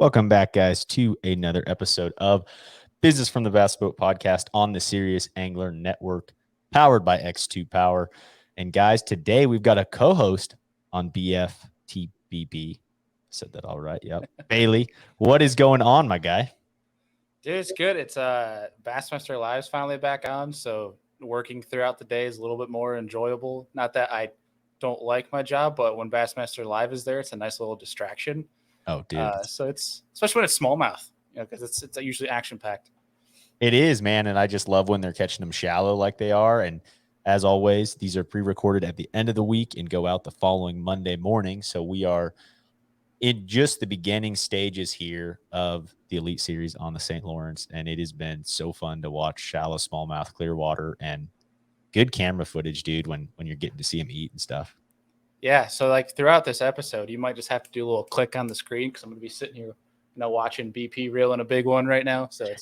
Welcome back, guys, to another episode of Business from the Bass Boat Podcast on the Serious Angler Network, powered by X2 Power. And guys, today we've got a co-host on BFTBB. Said that all right. Yep. Bailey, what is going on, my guy? Dude, it's good. It's Bassmaster Live's finally back on, so working throughout the day is a little bit more enjoyable. Not that I don't like my job, but when Bassmaster Live is there, it's a nice little distraction. Oh, dude. So it's especially when it's smallmouth, because it's usually action packed. It is, man. And I just love when they're catching them shallow like they are. And as always, these are pre-recorded at the end of the week and go out the following Monday morning. So we are in just the beginning stages here of the Elite Series on the St. Lawrence. And it has been so fun to watch shallow, smallmouth, clear water, and good camera footage, dude, when you're getting to see them eat and stuff. Yeah, so like throughout this episode, you might just have to do a little click on the screen because I'm going to be sitting here, watching BP reeling a big one right now. So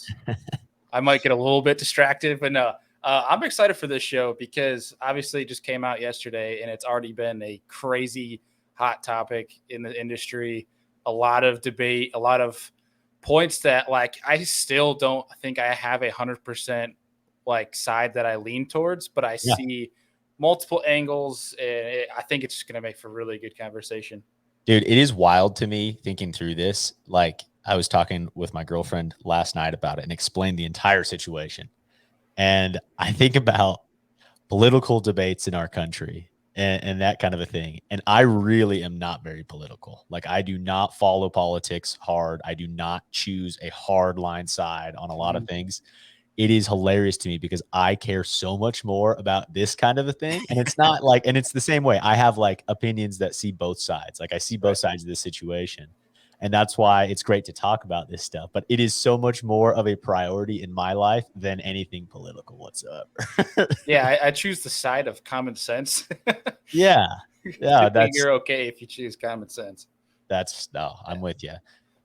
I might get a little bit distracted, but no, I'm excited for this show because obviously it just came out yesterday and it's already been a crazy hot topic in the industry. A lot of debate, a lot of points that I still don't think I have 100% side that I lean towards, but I see multiple angles, and I think it's just going to make for really good conversation. Dude, it is wild to me thinking through this. Like, I was talking with my girlfriend last night about it and explained the entire situation. And I think about political debates in our country and that kind of a thing. And I really am not very political. Like, I do not follow politics hard. I do not choose a hard line side on a lot of things. It is hilarious to me because I care so much more about this kind of a thing. And it's not like, and it's the same way. I have opinions that see both sides. Like, I see both sides of this situation. And that's why it's great to talk about this stuff. But it is so much more of a priority in my life than anything political whatsoever. Yeah, I choose the side of common sense. Yeah. You're okay if you choose common sense. I'm with you.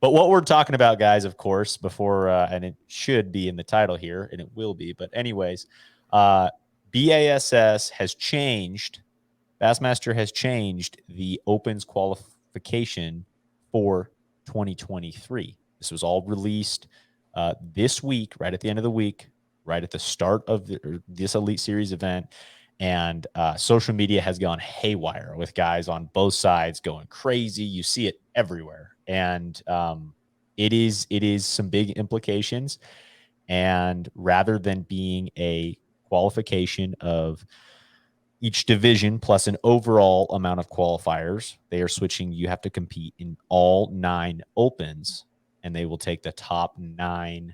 But what we're talking about, guys, of course, before, and it should be in the title here, and it will be. But anyways, BASS has changed. Bassmaster has changed the Opens qualification for 2023. This was all released this week, right at the end of the week, right at the start of this Elite Series event. And social media has gone haywire with guys on both sides going crazy. You see it everywhere. And it is some big implications. And rather than being a qualification of each division plus an overall amount of qualifiers, they are switching. You have to compete in all 9 opens, and they will take the top 9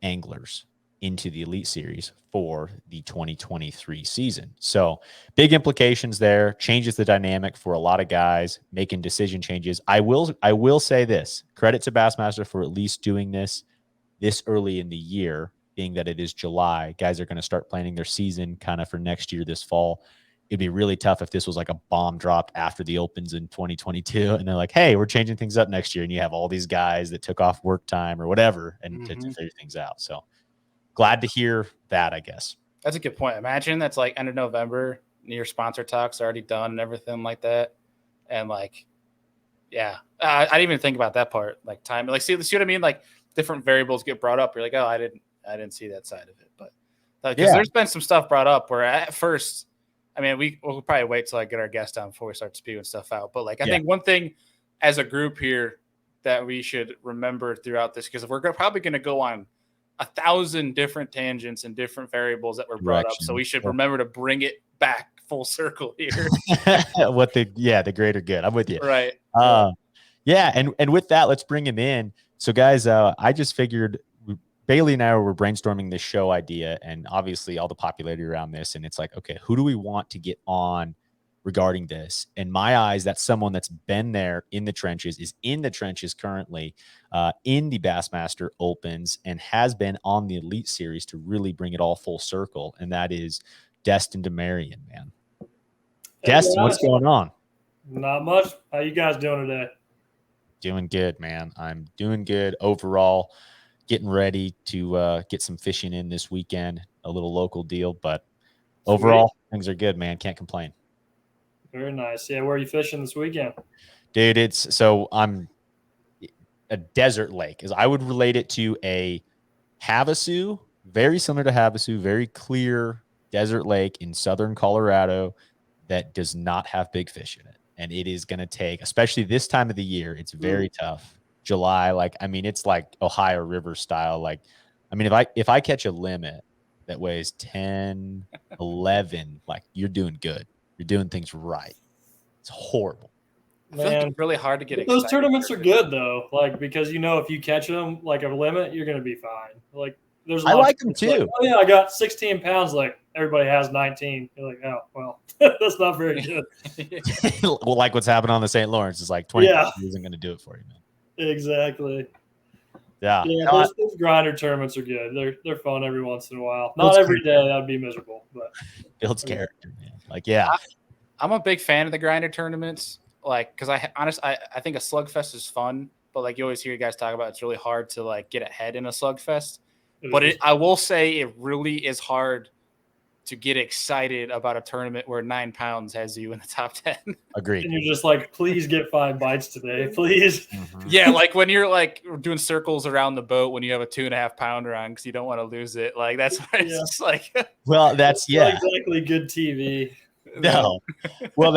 anglers into the Elite Series for the 2023 season. So big implications there, changes the dynamic for a lot of guys making decision changes. I will say this, credit to Bassmaster for at least doing this early in the year, being that it is July. Guys are going to start planning their season kind of for next year, this fall. It'd be really tough if this was like a bomb dropped after the opens in 2022 and they're like, hey, we're changing things up next year. And you have all these guys that took off work time or whatever and to figure things out. So glad to hear that, I guess. That's a good point. Imagine that's like end of November, your sponsor talks are already done and everything like that. And I didn't even think about that part, like time. See what I mean? Like different variables get brought up. You're like, oh, I didn't see that side of it. But because there's been some stuff brought up where at first, I mean, we'll probably wait till I get our guest on before we start spewing stuff out. But I think one thing as a group here that we should remember throughout this, because we're probably going to go on 1,000 different tangents and different variables that were brought up. So we should remember to bring it back full circle here. The greater good. I'm with you. Right. And with that, let's bring him in. So guys, I just figured Bailey and I were brainstorming this show idea and obviously all the popularity around this. And it's like, okay, who do we want to get on regarding this? In my eyes, that's someone that's been there in the trenches, is in the trenches currently in the Bassmaster Opens and has been on the Elite Series to really bring it all full circle. And that is Destin DeMarion, man. Hey, Destin, what's going on? Not much. How you guys doing today? Doing good, man. I'm doing good overall. Getting ready to get some fishing in this weekend, a little local deal, but overall things are good, man. Can't complain. Very nice. Yeah, where are you fishing this weekend? Dude, a desert lake. Is I would relate it to a Havasu, very similar to Havasu, very clear desert lake in southern Colorado that does not have big fish in it. And it is going to take, especially this time of the year, it's very tough. July, it's like Ohio River style. If I catch a limit that weighs 10, 11, you're doing good. You're doing things right. It's horrible. I feel like it's really hard to get excited. Those tournaments for are good though, because if you catch them like a limit, you're gonna be fine. There's I like them too. Oh yeah, I got 16 pounds. Everybody has 19. You're like, oh well, that's not very good. Well, like what's happened on the St. Lawrence is 20 isn't going to do it for you, man. Exactly. Yeah. Those grinder tournaments are good. They're fun every once in a while. Not every day. That'd be miserable, but builds character, man. I'm a big fan of the grinder tournaments. Because I think a slugfest is fun, but you always hear you guys talk about it's really hard to get ahead in a slugfest. But I will say it really is hard to get excited about a tournament where 9 pounds has you in the top 10. Agreed. And you're just please get 5 bites today, please. Mm-hmm. Yeah, when you're doing circles around the boat when you have a 2.5 pounder on because you don't want to lose it. That's what it's just Well, that's not exactly good TV. No. Well,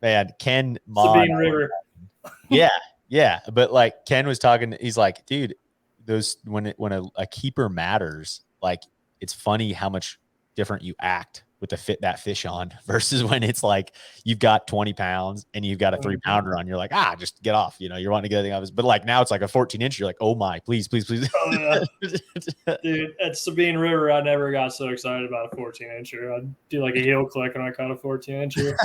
man, Ken Sabine River. Yeah. But Ken was talking, he's like, dude, those when a keeper matters, it's funny how much different you act with that fish on versus when it's you've got 20 pounds and you've got a 3-pounder on. You're just get off. You're wanting to get everything off. But now it's a 14-inch. You're oh my, please. Oh, yeah. Dude, at Sabine River, I never got so excited about a 14-incher. I'd do a heel click when I caught a 14-incher.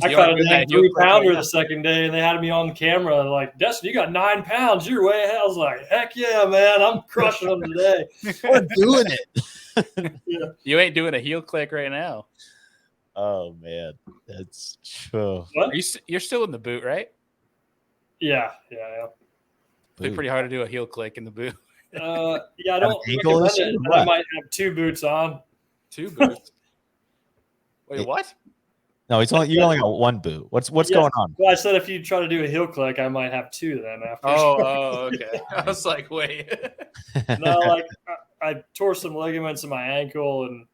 I caught a 3-pounder the second day, and they had me on camera Destin, you got 9 pounds. You're way ahead. I was heck yeah, man. I'm crushing them today. I'm doing it. Yeah. You ain't doing a heel click right now. Oh man, that's true. You're still in the boot, right? Yeah. It's pretty hard to do a heel click in the boot. I don't recommend it. I might have 2 boots on. 2 boots. Wait, what? No, you only got 1 boot. What's going on? Well, I said if you try to do a heel click, I might have 2 then after. Oh, okay. I was wait. No, I tore some ligaments in my ankle, and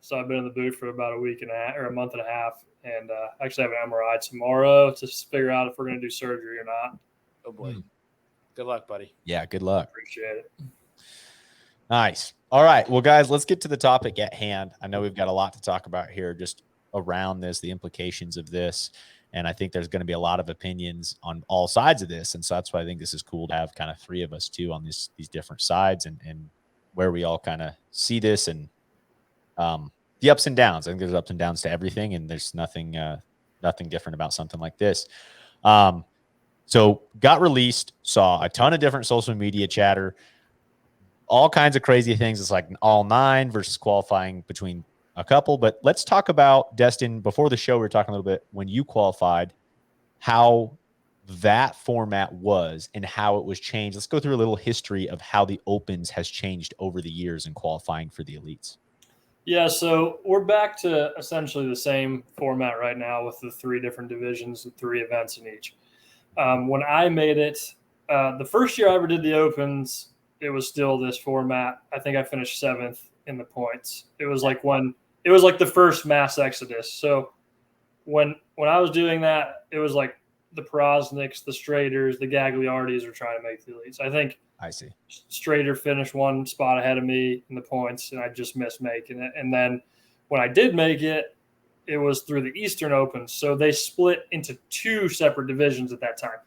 so I've been in the boot for about a week and a half or a month and a half, and actually have an MRI tomorrow to figure out if we're going to do surgery or not. Oh boy. Good luck, buddy. Yeah, good luck. Appreciate it. Nice. All right. Well, guys, let's get to the topic at hand. I know we've got a lot to talk about here just around this, the implications of this. And I think there's going to be a lot of opinions on all sides of this. And so that's why I think this is cool to have kind of 3 of us too on these different sides and where we all kind of see this and the ups and downs. I think there's ups and downs to everything. And there's nothing different about something like this. So got released, saw a ton of different social media chatter, all kinds of crazy things. It's all 9 versus qualifying between a couple. But let's talk about, Destin, before the show, we were talking a little bit when you qualified, how that format was and how it was changed. Let's go through a little history of how the Opens has changed over the years in qualifying for the elites. Yeah, so we're back to essentially the same format right now with the 3 different divisions and 3 events in each. When I made it, the first year I ever did the Opens, it was still this format. I think I finished 7th in the points. It was it was the first mass exodus. So when I was doing that, it was the Prosniks, the Straters, the Gagliardis were trying to make the elites. I see. Strader finished 1 spot ahead of me in the points, and I just missed making it. And then when I did make it, it was through the Eastern Opens. So they split into 2 separate divisions at that time.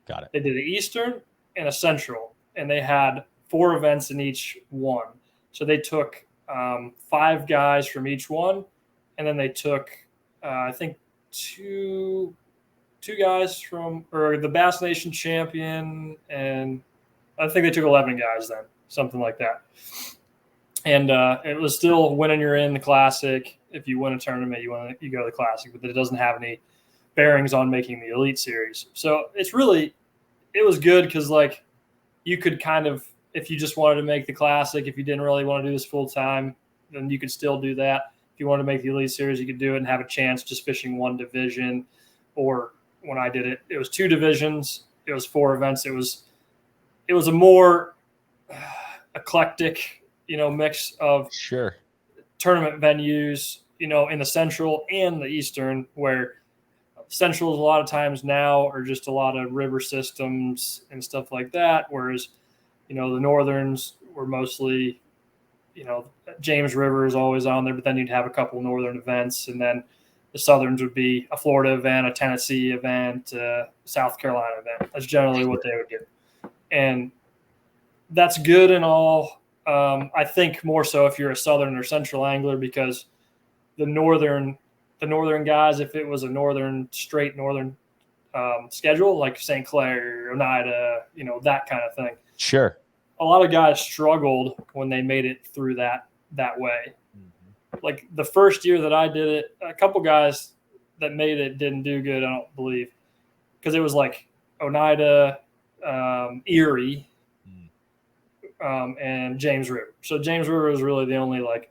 Got it. They did an Eastern and a Central, and they had 4 events in each one. So they took 5 guys from each one, and then they took, I think, two guys from, or the Bass Nation champion, and I think they took 11 guys then, something like that. And it was still winning you're in the Classic. If you win a tournament, you go to the Classic, but it doesn't have any bearings on making the Elite Series. So it was good because you could kind of, if you just wanted to make the Classic, if you didn't really want to do this full time, then you could still do that. If you wanted to make the Elite Series, you could do it and have a chance just fishing 1 division or when I did it. It was 2 divisions. It was 4 events. It was a more eclectic, mix of Sure. tournament venues, in the Central and the Eastern, where Centrals a lot of times now are just a lot of river systems and stuff like that, whereas, the Northerns were mostly, James River is always on there, but then you'd have a couple Northern events, and then the Southerns would be a Florida event, a Tennessee event, South Carolina event. That's generally what they would do. And that's good and all. I think more so if you're a Southern or Central angler, because the Northern guys, if it was a straight Northern schedule, like St. Clair, Oneida, that kind of thing. Sure. A lot of guys struggled when they made it through that way. Mm-hmm. Like the first year that I did it, a couple guys that made it didn't do good, I don't believe, because it was like Oneida, Erie, and James River. So James River is really the only Large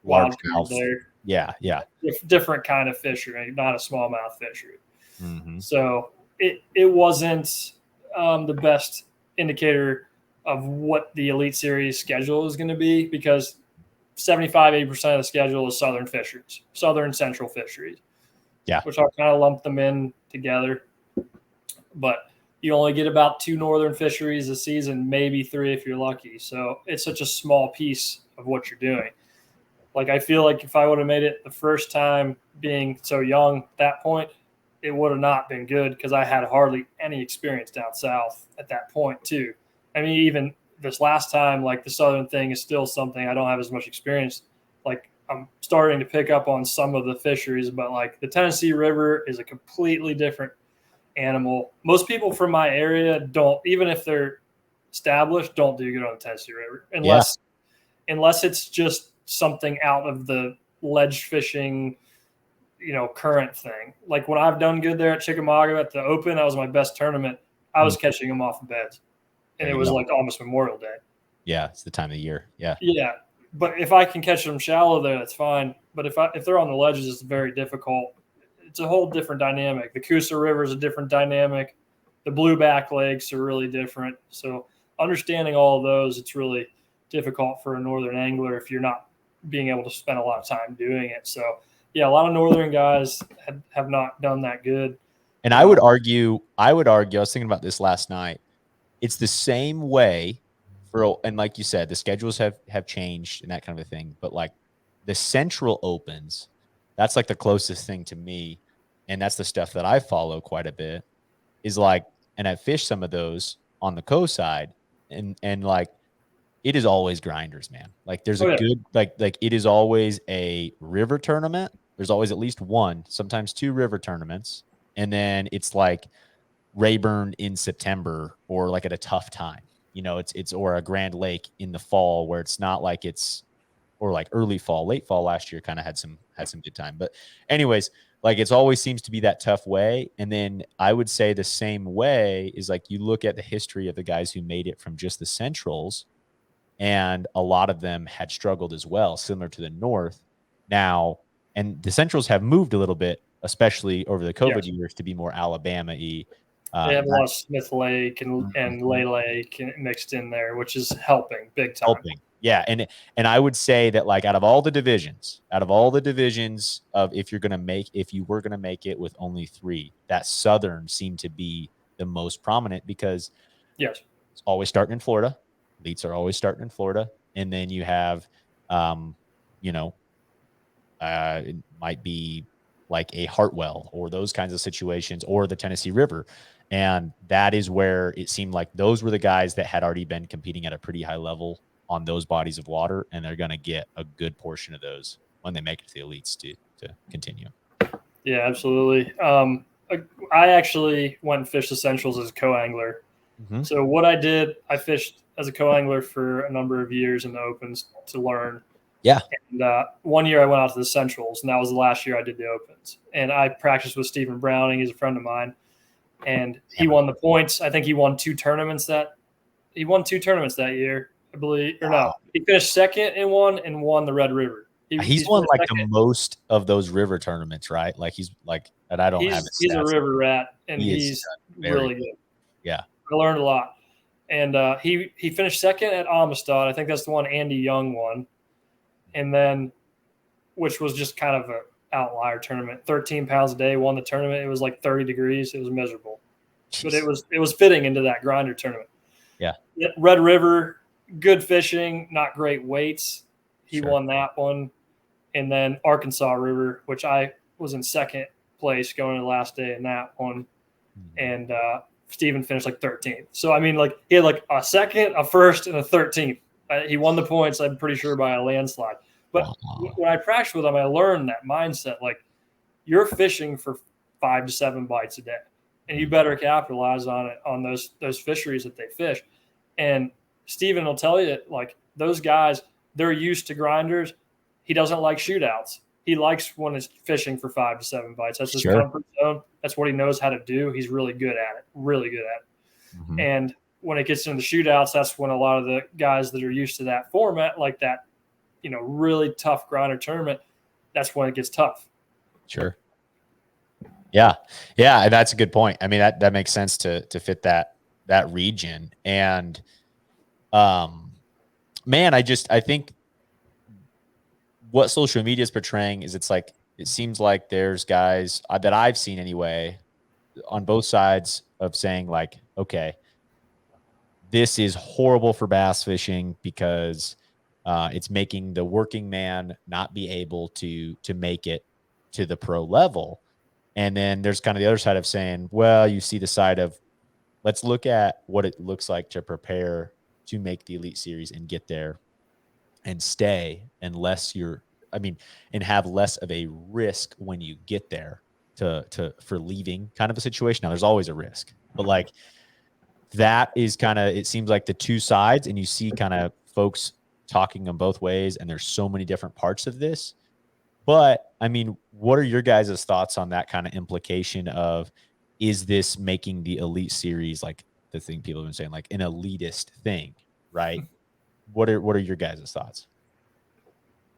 wild mouth. there. Yeah. Different kind of fishery, not a smallmouth fishery. Mm-hmm. So it wasn't the best indicator of what the Elite Series schedule is going to be, because 75-80% of the schedule is Southern fisheries, Southern Central fisheries. Yeah. Which I'll kind of lump them in together. But you only get about 2 Northern fisheries a season, maybe 3 if you're lucky. So it's such a small piece of what you're doing. Like, I feel like if I would have made it the first time being so young at that point, it would have not been good, because I had hardly any experience down south at that point too. I mean, even this last time, the Southern thing is still something I don't have as much experience. I'm starting to pick up on some of the fisheries, but the Tennessee River is a completely different animal. Most people from my area don't, even if they're established, don't do good on the Tennessee River unless it's just something out of the ledge fishing, current thing. Like when I've done good there at Chickamauga at the Open, that was my best tournament. I was catching them off the beds, and it was almost Memorial Day. Yeah, it's the time of the year. Yeah. Yeah, but if I can catch them shallow there, that's fine. But if they're on the ledges, it's very difficult. It's a whole different dynamic. The Coosa River is a different dynamic. The Blueback Lakes are really different. So understanding all of those, it's really difficult for a Northern angler if you're not being able to spend a lot of time doing it. So yeah, a lot of Northern guys have not done that good. And I would argue, I was thinking about this last night. It's the same way and like you said, the schedules have changed and that kind of a thing. But the Central Opens, that's the closest thing to me. And that's the stuff that I follow quite a bit, is and I've fished some of those on the coast side, and it is always grinders, man. There's good, it is always a river tournament. There's always at least 1, sometimes 2 river tournaments. And then it's Rayburn in September, or at a tough time, it's or a Grand Lake in the fall, where it's not or early fall, late fall last year kind of had some good time. But anyways, it's always seems to be that tough way. And then I would say the same way is you look at the history of the guys who made it from just the Centrals, and a lot of them had struggled as well, similar to the North now. And the Centrals have moved a little bit, especially over the COVID years, to be more Alabama-y. They have a lot of Smith Lake and Lay Lake mixed in there, which is helping big time. Yeah. And I would say that out of all the divisions of if you were going to make it with only 3, that Southern seemed to be the most prominent, because it's always starting in Florida. Elites are always starting in Florida. And then you have, it might be a Hartwell or those kinds of situations, or the Tennessee River. And that is where it seemed like those were the guys that had already been competing at a pretty high level on those bodies of water. And they're going to get a good portion of those when they make it to the Elites to continue. Yeah, absolutely. I actually went and fished the Centrals as a co-angler. Mm-hmm. So what I did, I fished as a co-angler for a number of years in the Opens to learn. Yeah. And 1 year I went out to the Centrals, and that was the last year I did the Opens. And I practiced with Stephen Browning. He's a friend of mine. And he won the points. I think he won 2 tournaments that year, I believe. Or no, he finished second in one and won the Red River. He's won like the most of those river tournaments, right? Like he's like, and I don't have his He's a stats. river rat, and He is he's very really good. Yeah. I learned a lot. And he finished second at Amistad. I think that's the one Andy Young won. And then, which was just kind of an outlier tournament. 13 pounds a day, won the tournament. It was like 30 degrees. It was miserable. But it was fitting into that grinder tournament. Yeah. Red River, good fishing, not great weights. He Sure. won that one. And then Arkansas River, which I was in second place going to the last day in that one. And Steven finished like 13th. So, I mean, like he had like a second, a first, and a 13th. He won the points, I'm pretty sure, by a landslide. But when I practiced with him, I learned that mindset. Like, you're fishing for 5 to 7 bites a day, and you better capitalize on it, on those fisheries that they fish. And Steven will tell you, like, those guys, they're used to grinders. He doesn't like shootouts. He likes when it's fishing for 5 to 7 bites. That's his comfort zone. That's what he knows how to do. He's really good at it. Mm-hmm. And when it gets into the shootouts, that's when a lot of the guys that are used to that format, like that, really tough grinder tournament, that's when it gets tough. Sure. Yeah. Yeah. That's a good point. I mean, that makes sense to fit that region. And, man, I think what social media is portraying is it seems like there's guys that I've seen anyway on both sides of saying like, okay, this is horrible for bass fishing because it's making the working man not be able to make it to the pro level. And then there's kind of the other side of saying, well, you see the side of let's look at what it looks like to prepare to make the Elite Series and get there and stay and have less of a risk when you get there for leaving kind of a situation. Now there's always a risk, but like that is kind of, it seems like the two sides, and you see kind of folks talking them both ways, and there's so many different parts of this. But I mean, what are your guys' thoughts on that kind of implication of, is this making the Elite Series, like the thing people have been saying, like an elitist thing, right? What are your guys' thoughts?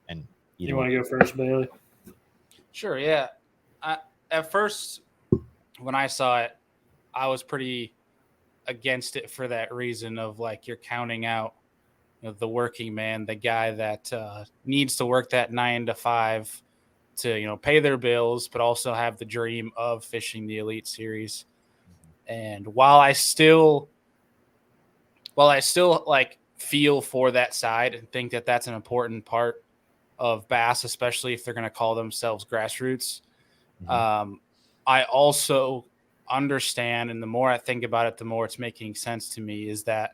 And you want to go first, Bailey? Sure. Yeah. At first, when I saw it, I was pretty against it for that reason of like, you're counting out the working man, the guy that needs to work that 9 to 5 to pay their bills, but also have the dream of fishing the Elite Series. And while I still like feel for that side and think that that's an important part of bass, especially if they're going to call themselves grassroots, I also understand, and the more I think about it, the more it's making sense to me, is that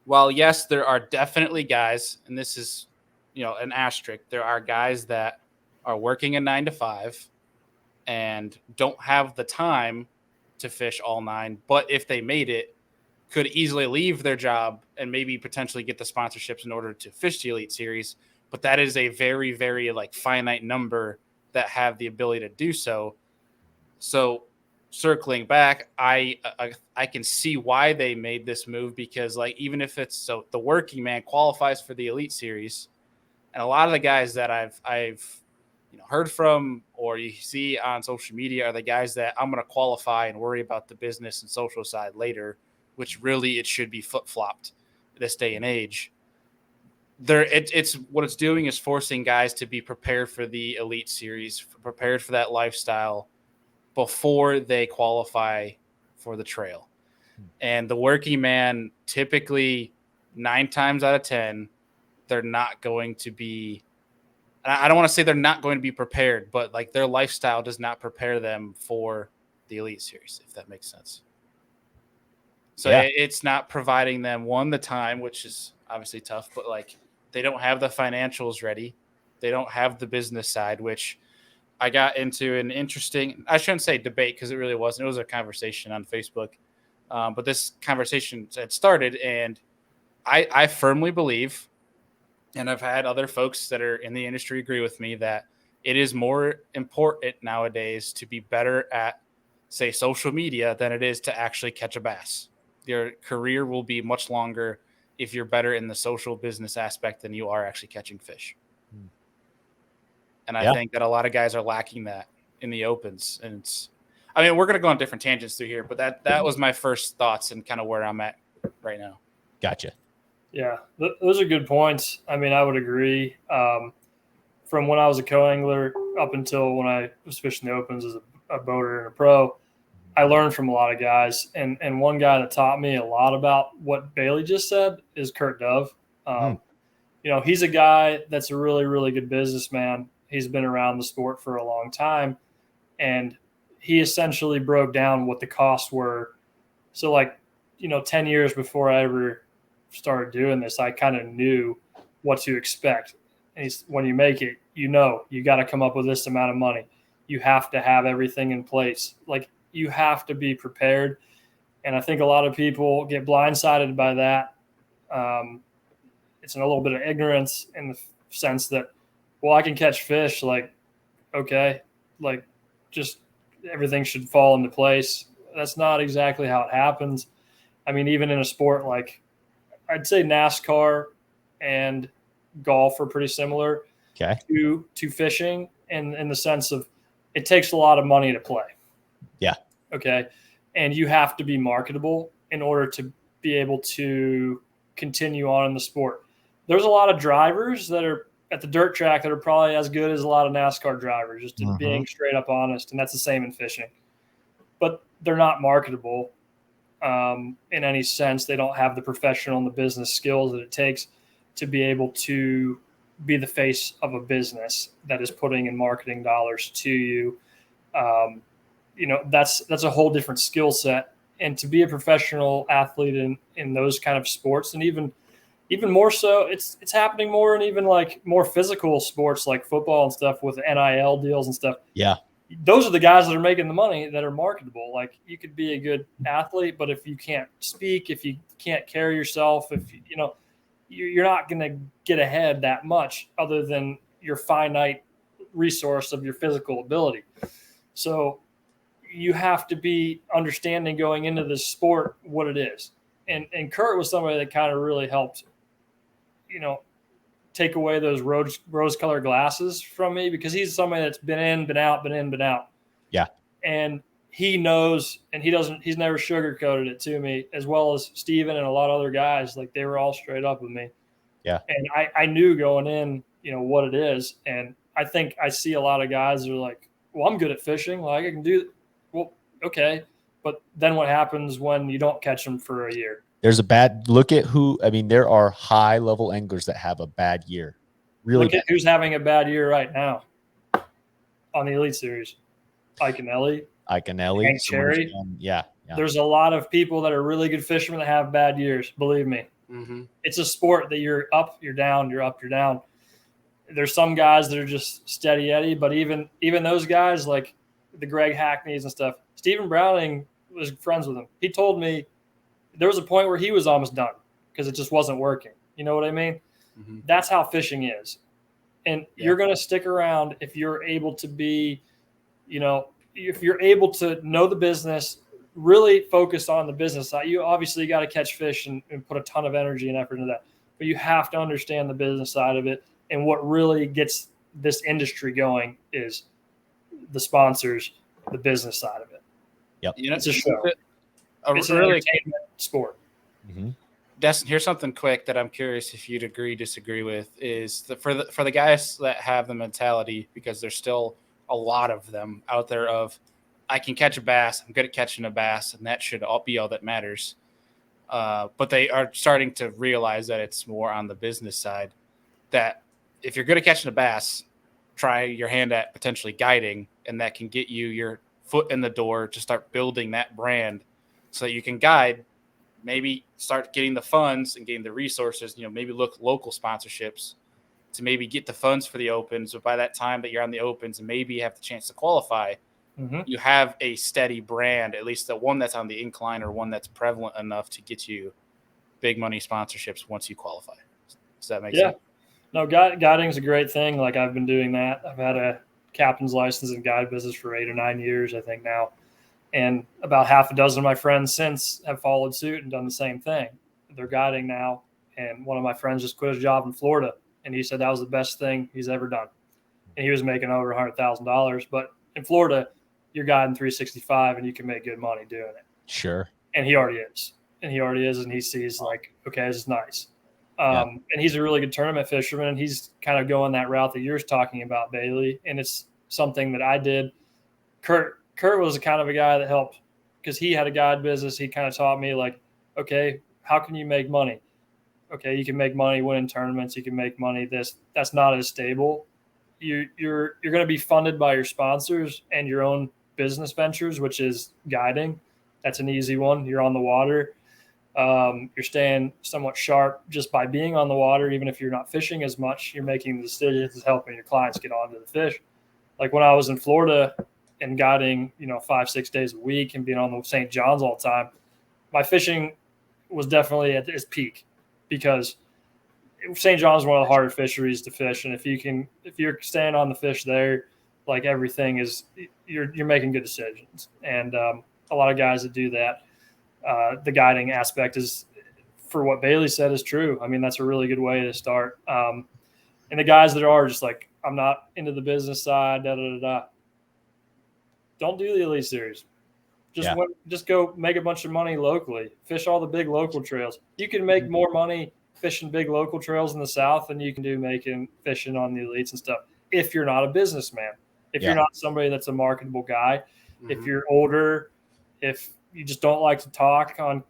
while yes, there are definitely guys, and this is an asterisk, there are guys that are working a 9 to 5 and don't have the time to fish all 9, but if they made it, could easily leave their job and maybe potentially get the sponsorships in order to fish the Elite Series. But that is a very, very like finite number that have the ability to do so. So circling back, I can see why they made this move, because like, even if it's so the working man qualifies for the Elite Series, and a lot of the guys that I've heard from or you see on social media are the guys that I'm going to qualify and worry about the business and social side later, which really it should be flip-flopped this day and age. It's what it's doing is forcing guys to be prepared for the Elite Series, prepared for that lifestyle before they qualify for the trail. And the working man, typically 9 times out of 10, they're not going to be, I don't want to say they're not going to be prepared, but like their lifestyle does not prepare them for the Elite Series, if that makes sense. So it's not providing them, one, the time, which is obviously tough, but like they don't have the financials ready. They don't have the business side, which I got into an interesting, I shouldn't say debate because it really wasn't. It was a conversation on Facebook. But this conversation had started, and I firmly believe, and I've had other folks that are in the industry agree with me, that it is more important nowadays to be better at, say, social media than it is to actually catch a bass. Your career will be much longer if you're better in the social business aspect than you are actually catching fish. And I think that a lot of guys are lacking that in the opens. And we're going to go on different tangents through here, but that was my first thoughts and kind of where I'm at right now. Gotcha. Yeah, those are good points. I mean, I would agree. From when I was a co-angler up until when I was fishing the opens as a boater and a pro, I learned from a lot of guys. And one guy that taught me a lot about what Bailey just said is Kurt Dove. He's a guy that's a really, really good businessman. He's been around the sport for a long time, and he essentially broke down what the costs were. So 10 years before I ever started doing this, I kind of knew what to expect. And when you make it, you got to come up with this amount of money. You have to have everything in place. You have to be prepared. And I think a lot of people get blindsided by that. It's a little bit of ignorance in the sense that, well, I can catch fish. Just everything should fall into place. That's not exactly how it happens. I mean, even in a sport I'd say NASCAR and golf are pretty similar to fishing in the sense of it takes a lot of money to play. Yeah. Okay. And you have to be marketable in order to be able to continue on in the sport. There's a lot of drivers that are at the dirt track that are probably as good as a lot of NASCAR drivers, just being straight up honest. And that's the same in fishing. But they're not marketable in any sense. They don't have the professional and the business skills that it takes to be able to be the face of a business that is putting in marketing dollars to you. That's a whole different skill set. And to be a professional athlete in those kind of sports, and even more so, it's happening more in even more physical sports like football and stuff with NIL deals and stuff. Yeah. Those are the guys that are making the money that are marketable. You could be a good athlete, but if you can't speak, if you can't carry yourself, you're not going to get ahead that much other than your finite resource of your physical ability. So you have to be understanding going into this sport what it is. And Kurt was somebody that kind of really helped, take away those rose-colored glasses from me, because he's somebody that's been in, been out. Yeah. And he knows, and he's never sugarcoated it to me, as well as Steven and a lot of other guys. They were all straight up with me. Yeah. And I knew going in, what it is. And I think I see a lot of guys that are like, well, I'm good at fishing. I can do, well, okay. But then what happens when you don't catch them for a year? There's a bad look at there are high level anglers that have a bad year. Really look at who's having a bad year right now on the Elite Series. Iconelli, Hank Cherry. Yeah. There's a lot of people that are really good fishermen that have bad years. Believe me. Mm-hmm. It's a sport that you're up, you're down, you're up, you're down. There's some guys that are just steady Eddie, but even those guys like the Greg Hackneys and stuff, Stephen Browning was friends with him. He told me there was a point where he was almost done because it just wasn't working. You know what I mean? Mm-hmm. That's how fishing is. And you're going to stick around if you're able to be, if you're able to know the business, really focus on the business side. You obviously got to catch fish and put a ton of energy and effort into that. But you have to understand the business side of it. And what really gets this industry going is the sponsors, the business side of it. Yep. It's a show. It's an really entertainment sport. Mm-hmm. Destin, here's something quick that I'm curious if you'd disagree with is for the guys that have the mentality, because there's still a lot of them out there of, I can catch a bass, I'm good at catching a bass, and that should be all that matters. But they are starting to realize that it's more on the business side, that if you're good at catching a bass, try your hand at potentially guiding, and that can get you your foot in the door to start building that brand so that you can guide, maybe start getting the funds and getting the resources, maybe look local sponsorships to maybe get the funds for the opens. But by that time that you're on the opens and maybe have the chance to qualify, you have a steady brand, at least the one that's on the incline or one that's prevalent enough to get you big money sponsorships once you qualify. Does that make sense? No, guiding is a great thing. I've been doing that. I've had a captain's license in guide business for 8 or 9 years, I think now. And about half a dozen of my friends since have followed suit and done the same thing. They're guiding now. And one of my friends just quit his job in Florida. And he said that was the best thing he's ever done. and he was making over $100,000. But in Florida, you're guiding 365 and you can make good money doing it. Sure. And he already is. And he sees like, okay, this is nice. Yeah. And he's a really good tournament fisherman. And he's kind of going that route that you're talking about, Bailey. And it's something that I did. Kurt was the kind of a guy that helped because he had a guide business. He kind of taught me like, okay, how can you make money? Okay, you can make money winning tournaments. You can make money. That's not as stable. You're going to be funded by your sponsors and your own business ventures, which is guiding. That's an easy one. You're on the water. You're staying somewhat sharp just by being on the water. Even if you're not fishing as much, you're making the decisions, helping your clients get onto the fish. Like when I was in Florida and guiding, 5-6 days a week and being on the St. John's all the time, my fishing was definitely at its peak because St. John's is one of the harder fisheries to fish. And if you're staying on the fish there, like everything is, you're making good decisions. And a lot of guys that do that, the guiding aspect is, for what Bailey said, is true. I mean, that's a really good way to start. And the guys that are just like, I'm not into the business side, don't do the Elite Series. Just go make a bunch of money locally. Fish all the big local trails. You can make more money fishing big local trails in the South than you can do fishing on the elites and stuff. If you're not a businessman, if you're not somebody that's a marketable guy, if you're older, if you just don't like to talk on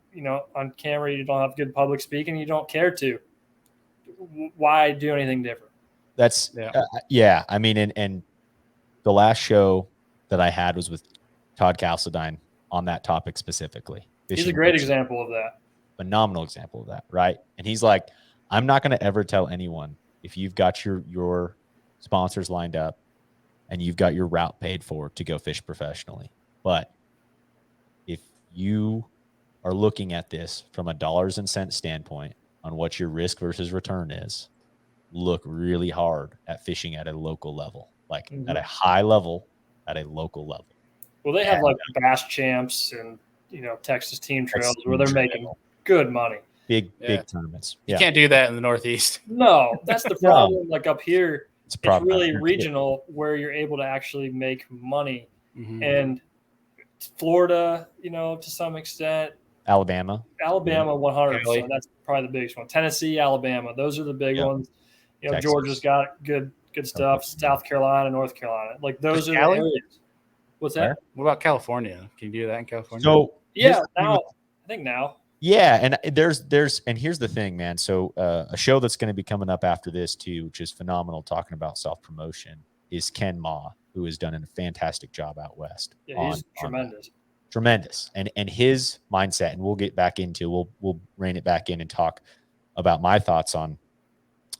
camera, you don't have good public speaking, you don't care to, why do anything different? That's I mean, and the last show that I had was with Todd Castledine on that topic specifically. He's a great example of that. Phenomenal example of that, right? And he's like, I'm not going to ever tell anyone if you've got your sponsors lined up and you've got your route paid for to go fish professionally. But if you are looking at this from a dollars and cents standpoint on what your risk versus return is, look really hard at fishing at a local level, like at a high level, at a local level. Well, they have like Bass Champs and Texas Team Trails where they're making good money. Big tournaments. You can't do that in the Northeast. No, that's the problem. Like up here, it's really regional where you're able to actually make money. And Florida, to some extent. Alabama 100%. That's probably the biggest one. Tennessee, Alabama. Those are the big ones. Georgia's got good stuff. South Carolina, North Carolina. Like those are the areas. What's that? What about California? Can you do that in California? So I think now. Yeah, and and here's the thing, man. So a show that's going to be coming up after this too, which is phenomenal, talking about self-promotion, is Ken Ma, who has done a fantastic job out west. Yeah, he's tremendous. Tremendous. And his mindset, and we'll get back into, we'll rein it back in and talk about my thoughts on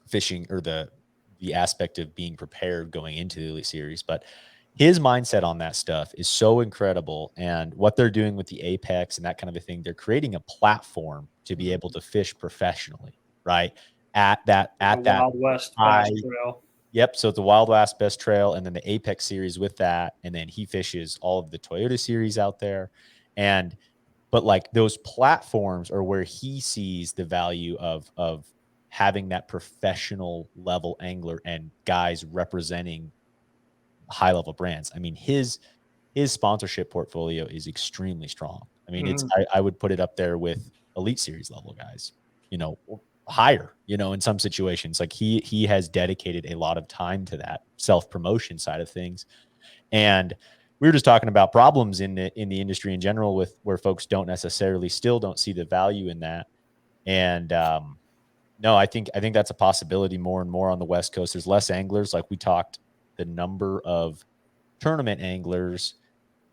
fishing or the aspect of being prepared going into the Elite Series. But his mindset on that stuff is so incredible. And what they're doing with the Apex and that kind of a thing, they're creating a platform to be able to fish professionally, right? At that Wild West Bass Trail. Yep. So it's the Wild West Best Trail, and then the Apex Series with that. And then he fishes all of the Toyota series out there. But like those platforms are where he sees the value of having that professional level angler and guys representing high level brands. I mean, his sponsorship portfolio is extremely strong. I mean, I would put it up there with Elite Series level guys, higher, in some situations. Like he has dedicated a lot of time to that self-promotion side of things. And we were just talking about problems in the industry in general with where folks don't see the value in that. And no, I think that's a possibility more and more on the West Coast. There's less anglers. Like we talked, the number of tournament anglers,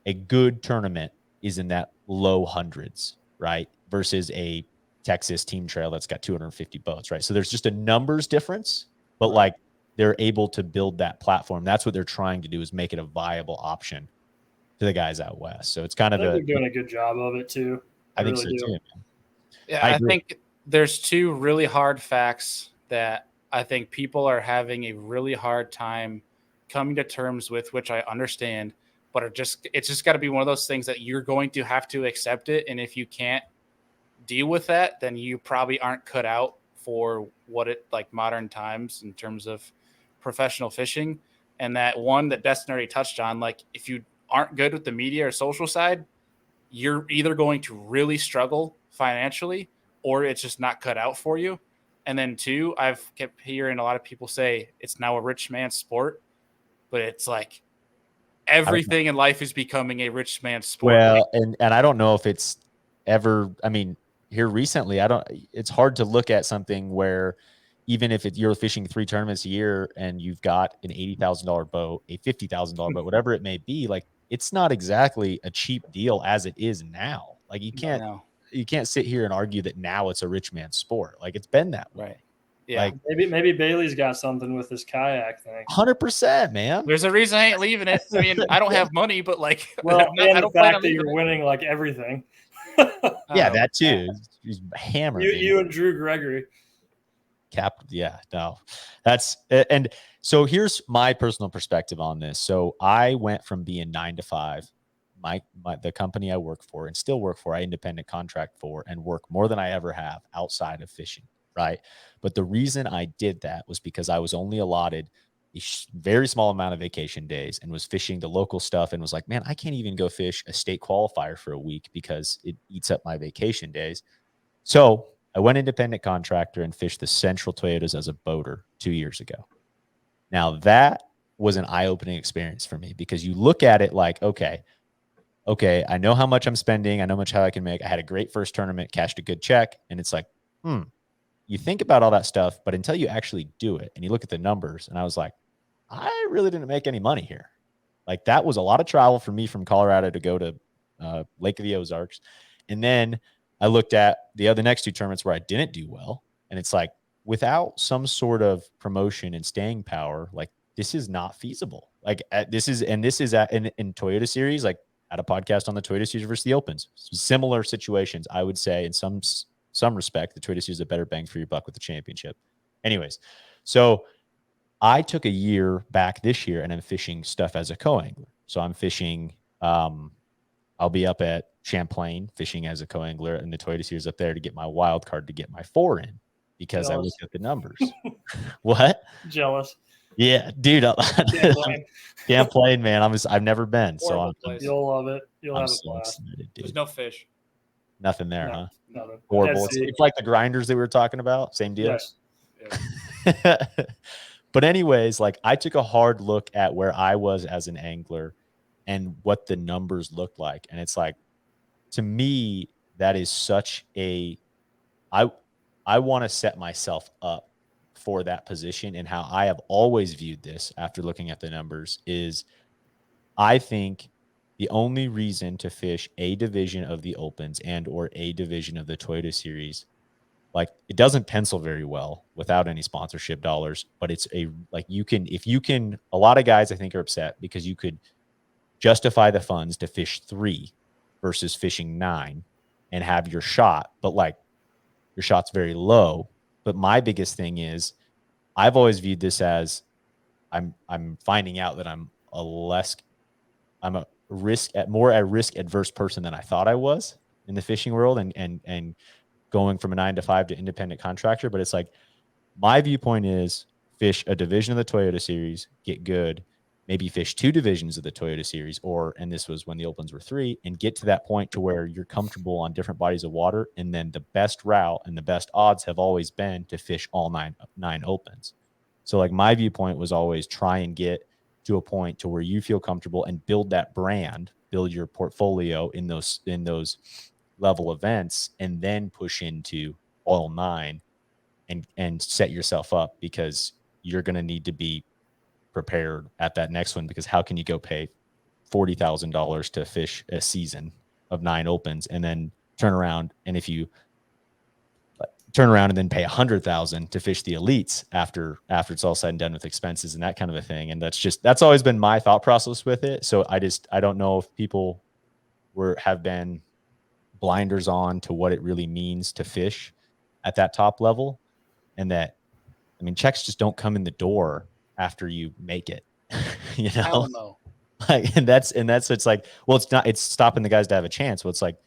a good tournament is in that low hundreds, right? Versus a Texas Team Trail that's got 250 boats, right? So there's just a numbers difference, but like they're able to build that platform. That's what they're trying to do, is make it a viable option to the guys out west. So it's kind of they're doing a good job of it too. I think so too. Man. Yeah, I think there's two really hard facts that I think people are having a really hard time coming to terms with, which I understand, but it's just got to be one of those things that you're going to have to accept it. And if you can't deal with that, then you probably aren't cut out for what it like modern times in terms of professional fishing. And that one that Destin already touched on, like if you aren't good with the media or social side, you're either going to really struggle financially or it's just not cut out for you. And then two, I've kept hearing a lot of people say it's now a rich man's sport, but it's like everything in life is becoming a rich man's sport. Well, and I don't know if it's ever, I mean, here recently, it's hard to look at something where even if you're fishing 3 tournaments a year and you've got an $80,000 boat, a $50,000 boat, whatever it may be, like it's not exactly a cheap deal as it is now. Like you can't sit here and argue that now it's a rich man's sport. Like it's been that way. Right. Yeah. Like maybe Bailey's got something with this kayak thing. 100%, man. There's a reason I ain't leaving it. I mean, I don't have money, but like, well, I and don't the plan on fact that leaving you're it. winning like everything. Yeah, that too. He's hammered. You and Drew Gregory. No, that's, and so here's my personal perspective on this. So I went from being 9 to 5, the company I work for and still work for, I independent contract for, and work more than I ever have outside of fishing. Right. But the reason I did that was because I was only allotted a very small amount of vacation days and was fishing the local stuff and was like, man, I can't even go fish a state qualifier for a week because it eats up my vacation days. So I went independent contractor and fished the Central Toyotas as a boater 2 years ago. Now that was an eye-opening experience for me because you look at it like, okay, I know how much I'm spending. I know how I can make. I had a great first tournament, cashed a good check. And it's like, you think about all that stuff, but until you actually do it and you look at the numbers, and I was like, I really didn't make any money here. Like that was a lot of travel for me from Colorado to go to Lake of the Ozarks. And then I looked at the other next 2 tournaments where I didn't do well. And it's like, without some sort of promotion and staying power, like this is not feasible. Like this is in Toyota Series, like at a podcast on the Toyota Series versus the Opens, similar situations, I would say in some respect, the Toyota Series is a better bang for your buck with the championship. Anyways, so I took a year back this year and I'm fishing stuff as a co-angler. So I'm fishing, I'll be up at Champlain fishing as a co-angler and the Toyota Series up there to get my wild card to get my 4 in because I looked at the numbers. What? Jealous. Yeah, dude. Champlain, man. I've never been. Horrible So you'll love it. You'll have a so blast. excited, dude. There's no fish. Nothing there, No, huh? nothing. Horrible. It's like the grinders that we were talking about. Same deal. Yes. But anyways, like I took a hard look at where I was as an angler and what the numbers looked like. And it's like, to me, that is such a, I want to set myself up for that position. And how I have always viewed this after looking at the numbers is I think the only reason to fish a division of the Opens and or a division of the Toyota Series, like it doesn't pencil very well without any sponsorship dollars, but it's a, like if you can, a lot of guys I think are upset because you could justify the funds to fish 3 versus fishing 9 and have your shot, but like your shot's very low. But my biggest thing is I've always viewed this as I'm finding out that I'm a more at risk adverse person than I thought I was in the fishing world and going from a 9 to 5 to independent contractor. But it's like, my viewpoint is fish a division of the Toyota Series, get good, maybe fish 2 divisions of the Toyota Series, and this was when the Opens were 3, and get to that point to where you're comfortable on different bodies of water. And then the best route and the best odds have always been to fish all nine Opens. So like my viewpoint was always try and get to a point to where you feel comfortable and build that brand, build your portfolio in those level events, and then push into all 9 and set yourself up, because you're going to need to be prepared at that next one, because how can you go pay $40,000 to fish a season of 9 Opens and then turn around and then pay $100,000 to fish the elites after it's all said and done with expenses and that kind of a thing. And that's always been my thought process with it. So I don't know if people have been blinders on to what it really means to fish at that top level. And that, I mean, checks just don't come in the door after you make it, you know? I don't know. Like, and that's, it's like, well, it's stopping the guys to have a chance. Well, it's like,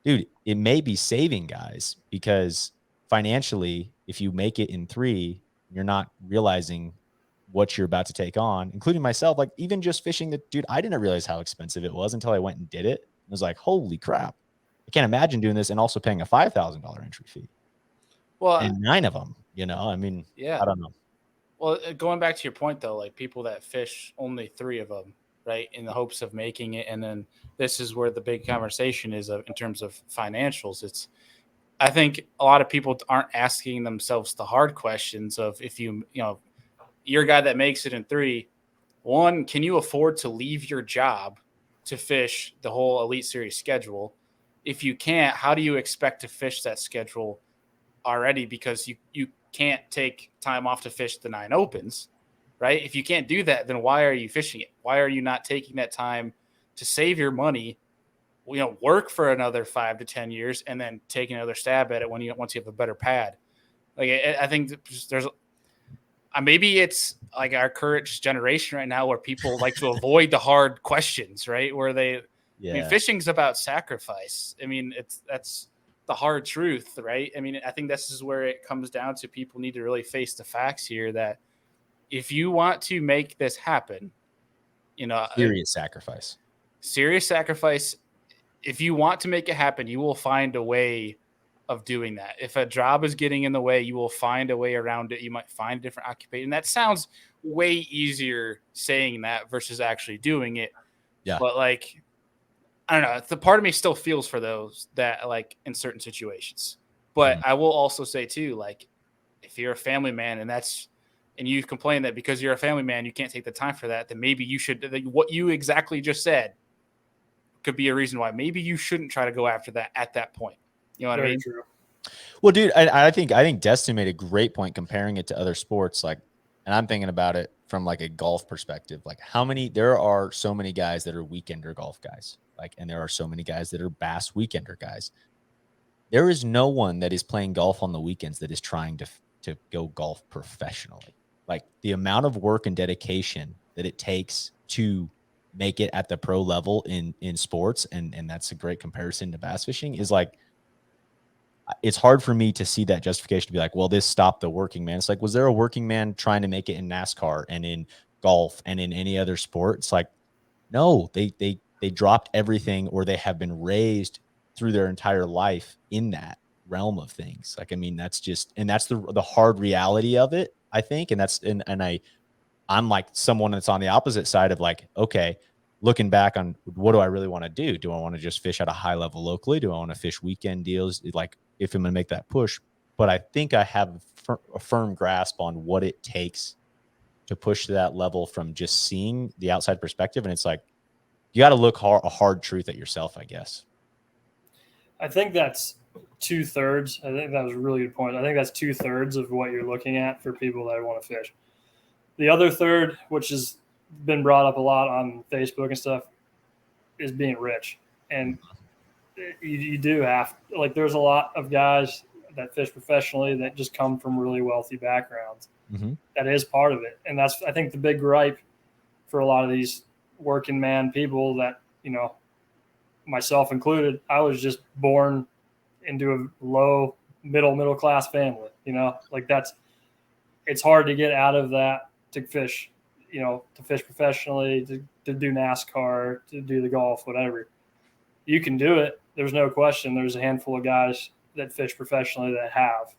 dude, it may be saving guys, because financially, if you make it in 3, you're not realizing what you're about to take on, including myself. Like even just fishing dude, I didn't realize how expensive it was until I went and did it. I was like, holy crap. I can't imagine doing this and also paying a $5,000 entry fee. Well, and 9 of them, I mean, yeah. I don't know. Well, going back to your point though, like people that fish only 3 of them, right, in the hopes of making it. And then this is where the big conversation is in terms of financials. I think a lot of people aren't asking themselves the hard questions of if you're a guy that makes it in 3, one, can you afford to leave your job to fish the whole Elite Series schedule? If you can't, how do you expect to fish that schedule already? Because you can't take time off to fish the 9 opens, right? If you can't do that, then why are you fishing it? Why are you not taking that time to save your money, work for another 5 to 10 years and then take another stab at it once you have a better pad? Like, I think there's maybe it's like our current generation right now where people like to avoid the hard questions, right? Where I mean, fishing's about sacrifice. I mean, that's the hard truth, right? I mean, I think this is where it comes down to people need to really face the facts here that if you want to make this happen, serious sacrifice. If you want to make it happen, you will find a way of doing that. If a job is getting in the way, you will find a way around it. You might find a different occupation. That sounds way easier saying that versus actually doing it. Yeah. But like, I don't know. The part of me still feels for those that like in certain situations. But I will also say too, like if you're a family man and you complain that because you're a family man, you can't take the time for that, then maybe you should, what you exactly just said could be a reason why maybe you shouldn't try to go after that at that point. You know what I mean? True. Well, dude, I think Destin made a great point comparing it to other sports. Like, and I'm thinking about it from like a golf perspective. Like there are so many guys that are weekender golf guys. Like, and there are so many guys that are bass weekender guys. There is no one that is playing golf on the weekends that is trying to go golf professionally. Like the amount of work and dedication that it takes to make it at the pro level in sports. And that's a great comparison to bass fishing is like, it's hard for me to see that justification to be like, well, this stopped the working man. It's like, was there a working man trying to make it in NASCAR and in golf and in any other sport? It's like, no, they dropped everything, or they have been raised through their entire life in that realm of things. Like, I mean, that's the hard reality of it, I think. And I'm like someone that's on the opposite side of like, okay, looking back on what do I really want to do? Do I want to just fish at a high level locally? Do I want to fish weekend deals? Like if I'm going to make that push, but I think I have a firm grasp on what it takes to push to that level from just seeing the outside perspective. And it's like, you got to look a hard truth at yourself, I guess. I think that's 2/3. I think that was a really good point. I think that's 2/3 of what you're looking at for people that want to fish. The other third, which has been brought up a lot on Facebook and stuff, is being rich. And you do have, like, there's a lot of guys that fish professionally that just come from really wealthy backgrounds. Mm-hmm. That is part of it. And that's, I think, the big gripe for a lot of these working man people that, myself included, I was just born into a low middle class family, like it's hard to get out of that to fish, to fish professionally, to do NASCAR, to do the golf, whatever. You can do it. There's no question. There's a handful of guys that fish professionally that have,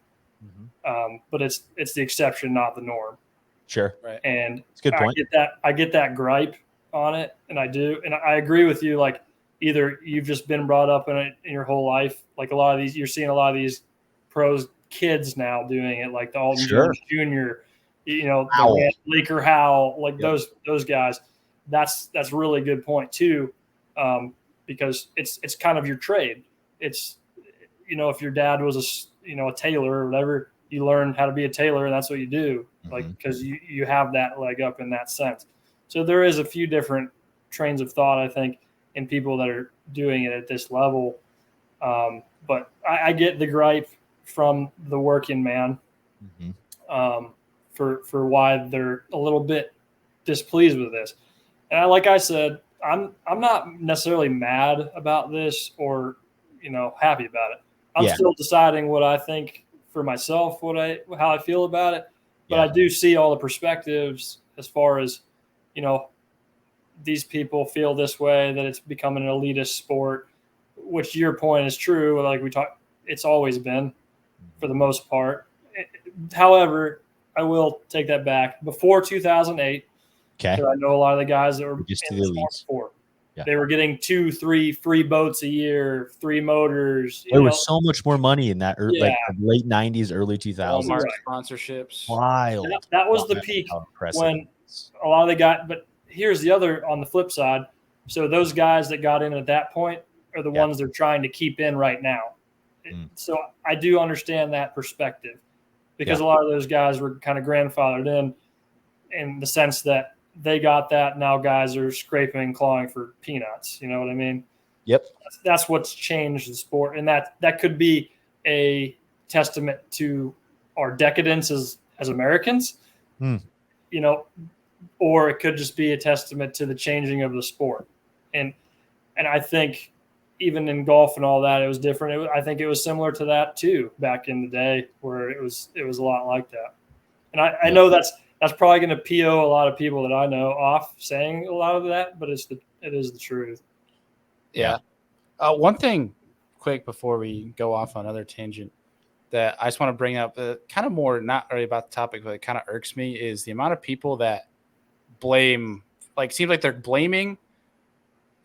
but it's the exception, not the norm. Sure. Right. And it's a good point. I get that gripe on it. And I do. And I agree with you. Like, either you've just been brought up in it in your whole life. Like you're seeing a lot of these pros kids now doing it, like the Alton Jones Jr., the Laker Howell, like those guys. That's a really good point too. Because it's kind of your trade. It's, if your dad was a tailor or whatever, you learn how to be a tailor and that's what you do. Like, because you have that leg up in that sense. So there is a few different trains of thought, I think, in people that are doing it at this level. But I get the gripe from the working man for why they're a little bit displeased with this. And like I said, I'm not necessarily mad about this or, happy about it. I'm still deciding what I think for myself, how I feel about it. But I do see all the perspectives as far as, these people feel this way, that it's becoming an elitist sport, which your point is true. Like we talked, it's always been for the most part. However, I will take that back. Before 2008, I know a lot of the guys that were just in the sport elites. before. Yeah. They were getting 2, 3 free boats a year, 3 motors. There was so much more money in that late 90s, early 2000s. Walmart sponsorships. Wild. That was the peak when a lot of the guys. But here's the other on the flip side. So those guys that got in at that point are the ones they're trying to keep in right now. So I do understand that perspective, because a lot of those guys were kind of grandfathered in the sense that they got that. Now guys are scraping and clawing for peanuts. You know what I mean? Yep. That's what's changed the sport. And that could be a testament to our decadence as Americans, or it could just be a testament to the changing of the sport. And I think even in golf and all that, it was different. I think it was similar to that too, back in the day, where it was a lot like that. And I know that's probably going to PO a lot of people that I know off saying a lot of that, but it is the truth. Yeah. One thing quick before we go off on another tangent that I just want to bring up, kind of more not really about the topic, but it kind of irks me, is the amount of people that blame, seems like they're blaming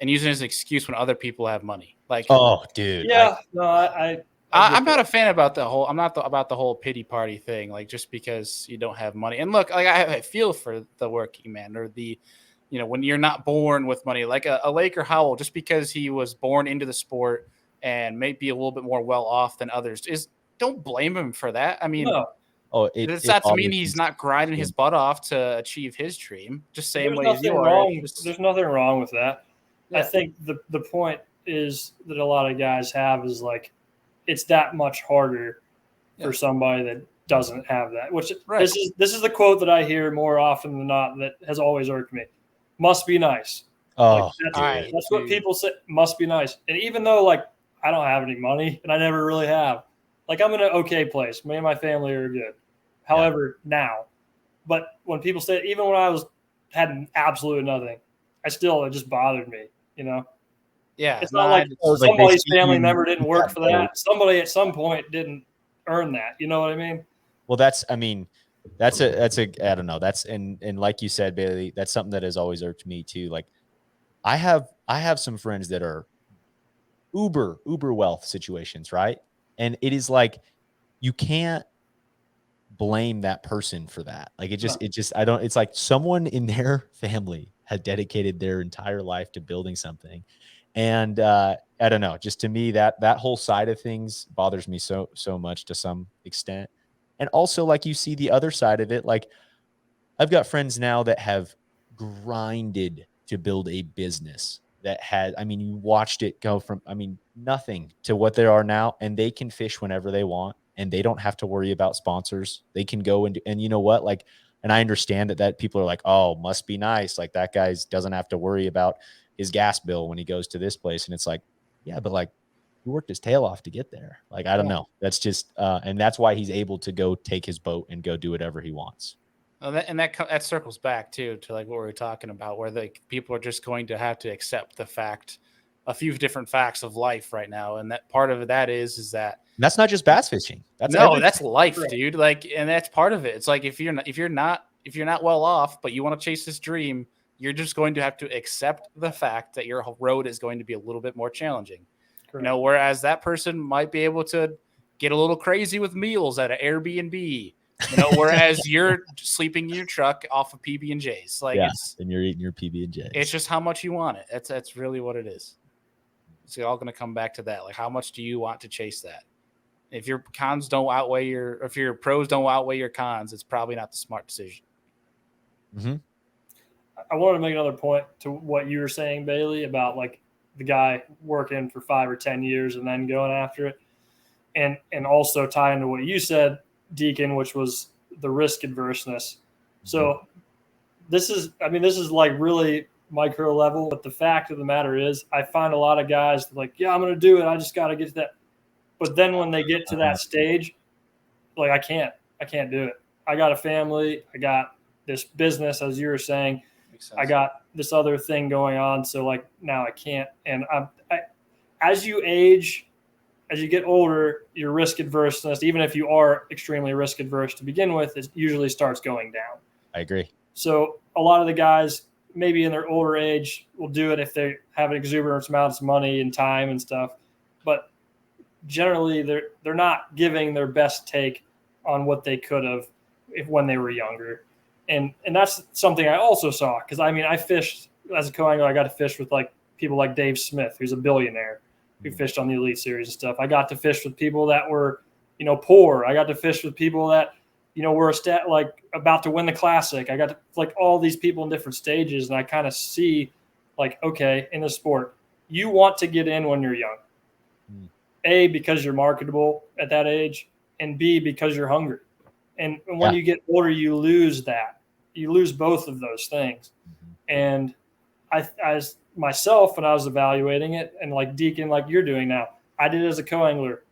and using it as an excuse when other people have money. Oh, dude. Yeah. I'm not a fan about the whole. I'm not about the whole pity party thing. Just because you don't have money, and look, I feel for the working man, or the, when you're not born with money, like a Laker Howell, just because he was born into the sport and may be a little bit more well off than others, don't blame him for that. I mean, it's not to mean he's not grinding his butt off to achieve his dream. Just same way as you are. There's nothing wrong with that. Yeah. I think the point is that a lot of guys have is it's that much harder for somebody that doesn't have that. Which this is the quote that I hear more often than not that has always irked me. Must be nice. That's what people say. Must be nice. And even though I don't have any money and I never really have, I'm in an okay place. Me and my family are good. However, now, but when people say, even when I had absolute nothing, it just bothered me. Yeah, it's not somebody's family member didn't work for that. Somebody at some point didn't earn that. You know what I mean? Well, that's I don't know. That's and like you said, Bailey, that's something that has always irked me too. I have some friends that are uber wealth situations, right? And it is you can't blame that person for that. It's like someone in their family had dedicated their entire life to building something. And I don't know, just to me, that whole side of things bothers me so much to some extent. And also, you see the other side of it. I've got friends now that have grinded to build a business that had, you watched it go from, nothing to what they are now, and they can fish whenever they want, and they don't have to worry about sponsors. They can go and you know what, and I understand that people are oh, must be nice. That guy doesn't have to worry about his gas bill when he goes to this place. And it's yeah, but he worked his tail off to get there. I don't know. That's just, and that's why he's able to go take his boat and go do whatever he wants. That circles back too to what we were talking about, where people are just going to have to accept a few different facts of life right now, and that part of that is that and that's not just bass fishing. That's life, dude. And that's part of it. It's if you're not well off, but you want to chase this dream, you're just going to have to accept the fact that your road is going to be a little bit more challenging. Correct. Whereas that person might be able to get a little crazy with meals at an Airbnb. Whereas you're sleeping in your truck off of PB&J's. And you're eating your PB&J's. It's just how much you want it. That's really what it is. It's all going to come back to that. How much do you want to chase that? If your cons don't outweigh if your pros don't outweigh your cons, it's probably not the smart decision. Mm-hmm. I wanted to make another point to what you were saying, Bailey, about the guy working for 5 or 10 years and then going after it, and also tie into what you said, Deakin, which was the risk adverseness. So this is really micro level, but the fact of the matter is I find a lot of guys yeah, I'm going to do it. I just got to get to that. But then when they get to that stage, I can't do it. I got a family, I got this business, as you were saying, Makes sense. I got this other thing going on. So like now I can't. And as you age, as you get older, your risk adverseness, even if you are extremely risk adverse to begin with, it usually starts going down. I agree. So a lot of the guys, maybe in their older age, will do it if they have an exuberant amounts of money and time and stuff. But generally, they're not giving their best take on what they could have when they were younger. And that's something I also saw, because I mean, I fished as a co-angler. I got to fish with like people like Dave Smith, who's a billionaire, who fished on the Elite Series and stuff. I got to fish with people that were, poor. I got to fish with people that, were like about to win the Classic. I got to like all these people in different stages, and I kind of see like, okay, in the sport, you want to get in when you're young. A, because you're marketable at that age, and B, because you're hungry. And when you get older, you lose that. You lose both of those things. And as myself, when I was evaluating it, and like Deakin, like you're doing now, I did it as a co-angler.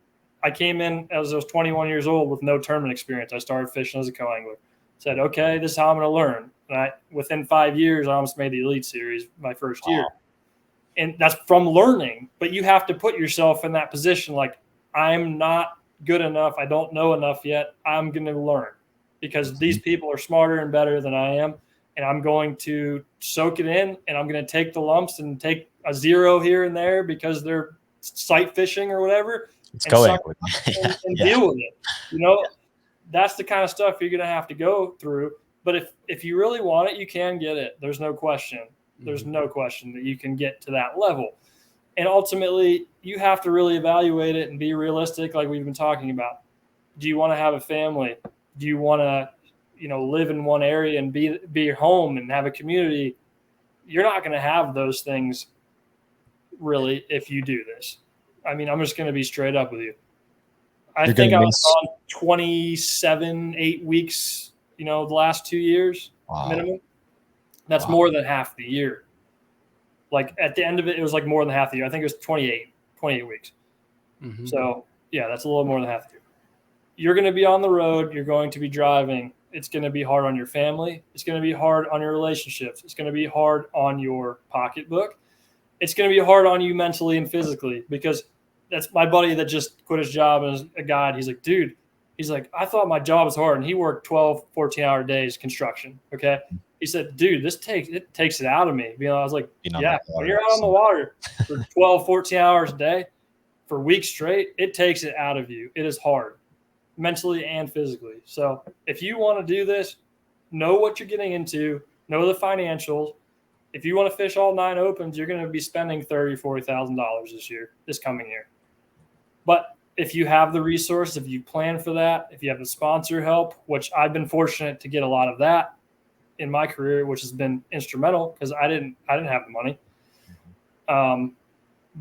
I came in as I was 21 years old with no tournament experience. I started fishing as a co-angler. Said, okay, this is how I'm going to learn. And within 5 years, I almost made the Elite Series my first year. And that's from learning. But you have to put yourself in that position. Like, I'm not good enough. I don't know enough yet. I'm going to learn, because these people are smarter and better than I am. And I'm going to soak it in, and I'm going to take the lumps and take a 0 here and there because they're sight fishing or whatever. It's and going and deal with it. That's the kind of stuff you're going to have to go through. But if you really want it, you can get it. There's no question. There's no question that you can get to that level. And ultimately, you have to really evaluate it and be realistic, like we've been talking about. Do you want to have a family? Do you want to, live in one area and be home and have a community? You're not going to have those things really if you do this. I mean, I'm just going to be straight up with you. I think I was on 27, 8 weeks, the last 2 years minimum. That's more than half the year. Like at the end of it, it was like more than half the year. I think it was 28 weeks. Mm-hmm. So yeah, that's a little more than half the year. You're going to be on the road. You're going to be driving. It's going to be hard on your family. It's going to be hard on your relationships. It's going to be hard on your pocketbook. It's going to be hard on you mentally and physically, because that's my buddy that just quit his job as a guide. He's like, dude, I thought my job was hard. And he worked 12, 14-hour days construction. Okay. He said, dude, it takes it out of me. I was like, yeah, when you're out on the water for 12, 14 hours a day for weeks straight, it takes it out of you. It is hard mentally and physically. So if you want to do this, know what you're getting into, know the financials. If you want to fish all 9 opens, you're going to be spending $30,000, $40,000 this coming year. But if you have the resource, if you plan for that, if you have the sponsor help, which I've been fortunate to get a lot of that in my career, which has been instrumental because I didn't have the money.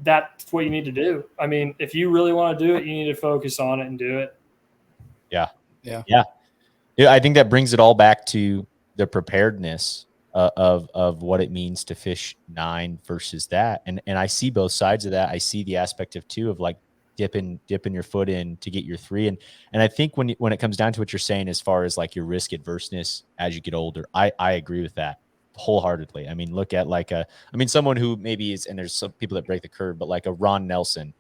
That's what you need to do. I mean, if you really want to do it, you need to focus on it and do it. Yeah. I think that brings it all back to the preparedness of what it means to fish 9 versus that. And I see both sides of that. I see the aspect of 2 of like dipping your foot in to get your 3. And I think when it comes down to what you're saying, as far as like your risk adverseness as you get older, I agree with that wholeheartedly. I mean, look at someone who maybe is, and there's some people that break the curve, but like a Ron Nelson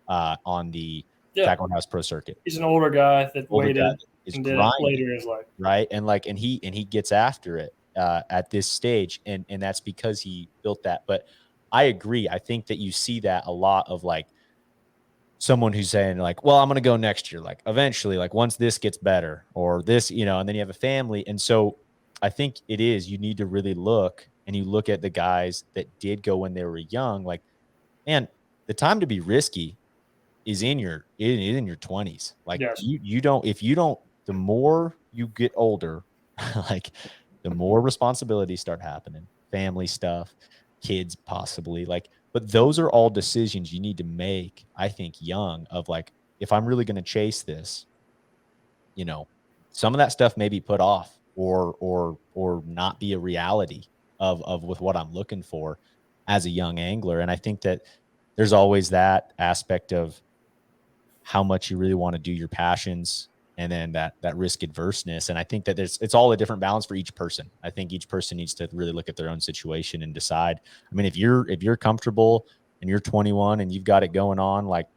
on the Tackle House Pro Circuit. He's an older guy that waited and did it later in his life. Right. And he gets after it at this stage. And that's because he built that. But I agree. I think that you see that a lot of like someone who's saying like, well, I'm going to go next year, like eventually, like once this gets better or this, and then you have a family. And so I think you need to really look, and you look at the guys that did go when they were young, like, man, the time to be risky is in your 20s. Like the more you get older, like the more responsibilities start happening, family stuff, kids possibly, like, but those are all decisions you need to make, I think, young, of like, if I'm really going to chase this, some of that stuff may be put off or not be a reality of with what I'm looking for as a young angler. And I think that there's always that aspect of how much you really want to do your passions and then that risk adverseness. And I think that it's all a different balance for each person. I think each person needs to really look at their own situation and decide. I mean, if you're comfortable and you're 21 and you've got it going on, like,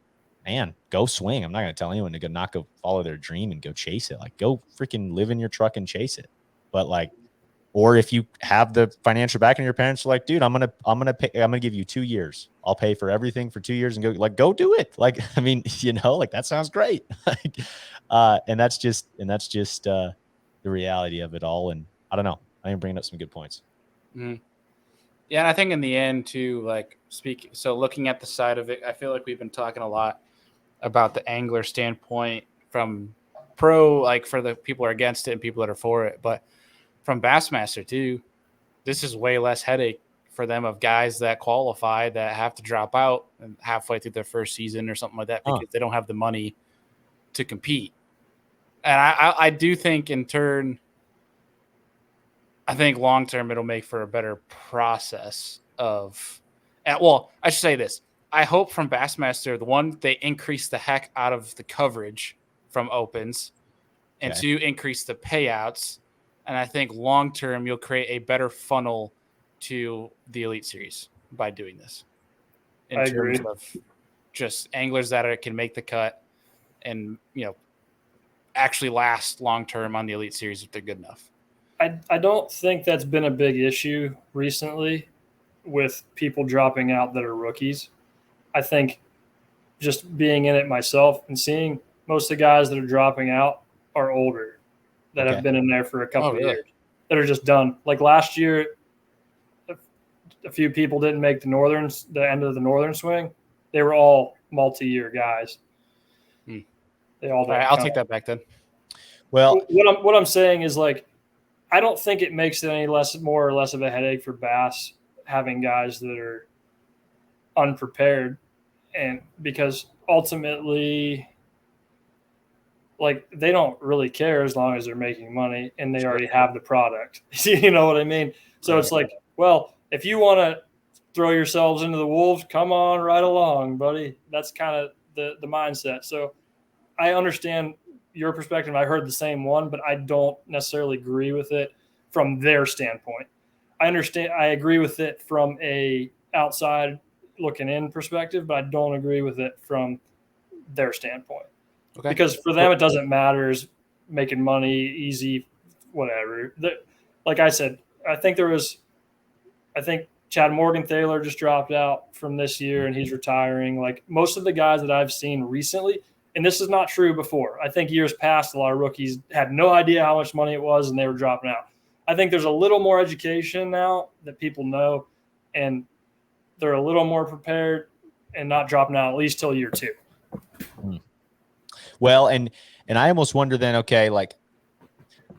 man, go swing. I'm not going to tell anyone to not go follow their dream and go chase it. Like, go freaking live in your truck and chase it. But like, or if you have the financial backing of your parents, are like, dude, I'm gonna give you 2 years. I'll pay for everything for 2 years and go do it. Like, I mean, like that sounds great. Like, and that's just the reality of it all. And I don't know. I am bringing up some good points. Mm-hmm. Yeah, and I think in the end too, like so looking at the side of it, I feel like we've been talking a lot about the angler standpoint from pro, like for the people who are against it and people that are for it, but from Bassmaster too, this is way less headache for them of guys that qualify that have to drop out halfway through their first season or something like that because they don't have the money to compete. And I do think in turn, I think long term it'll make for a better process of, well, I should say this. I hope from Bassmaster, they increase the heck out of the coverage from opens, and two, increase the payouts. And I think long term, you'll create a better funnel to the Elite Series by doing this. In terms of just anglers that can make the cut and, actually last long term on the Elite Series if they're good enough. I don't think that's been a big issue recently with people dropping out that are rookies. I think just being in it myself and seeing most of the guys that are dropping out are older, that have been in there for a couple of years, that are just done. Like last year, a few people didn't make the end of the northern swing. They were all multi-year guys. They all right, I'll take that back then. Well, what I'm saying is, like, I don't think it makes it any more or less of a headache for Bass having guys that are unprepared, and because ultimately, like, they don't really care as long as they're making money and they already have the product. You know what I mean? So it's like, well, if you want to throw yourselves into the wolves, come on right along, buddy. That's kind of the mindset. So I understand your perspective. I heard the same one, but I don't necessarily agree with it from their standpoint. I agree with it from a outside looking in perspective, but I don't agree with it from their standpoint. Okay. Because for them, it doesn't matter. Is making money easy, whatever. Like I said, I think Chad Morgenthaler just dropped out from this year and he's retiring. Like most of the guys that I've seen recently, and this is not true before. I think years past, a lot of rookies had no idea how much money it was and they were dropping out. I think there's a little more education now that people know, and they're a little more prepared and not dropping out at least till year 2. Well, and I almost wonder then, okay, like,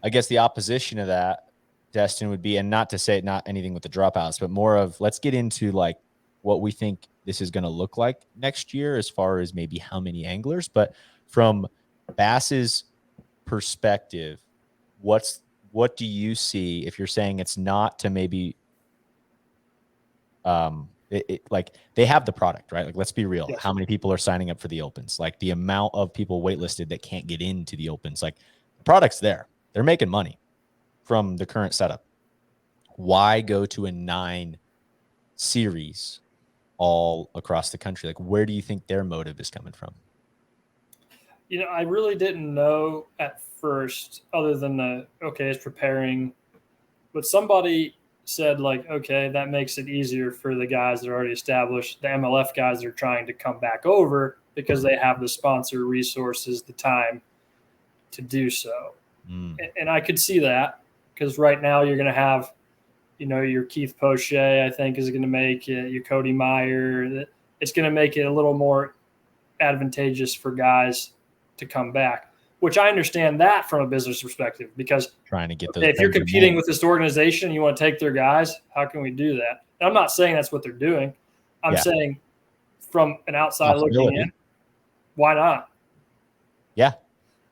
I guess the opposition of that, Destin, would be, and not to say not anything with the dropouts, but more of let's get into like what we think this is going to look like next year as far as maybe how many anglers. But from Bass's perspective, what do you see if you're saying it's not to maybe like they have the product, right? Like, let's be real. Yes. How many people are signing up for the opens? Like the amount of people waitlisted that can't get into the opens, like the product's there. They're making money from the current setup. Why go to a 9 series all across the country? Like, where do you think their motive is coming from? I really didn't know at first, other than it's preparing. But somebody said, like, okay, that makes it easier for the guys that are already established, the MLF guys that are trying to come back over because they have the sponsor resources, the time to do so. And I could see that, because right now you're going to have, your Keith Poche, I think, is going to make it, your Cody Meyer. It's going to make it a little more advantageous for guys to come back, which I understand that from a business perspective, because trying to get those. If you're competing with this organization, you want to take their guys, how can we do that? And I'm not saying that's what they're doing. I'm saying from an outside looking in, why not? Yeah.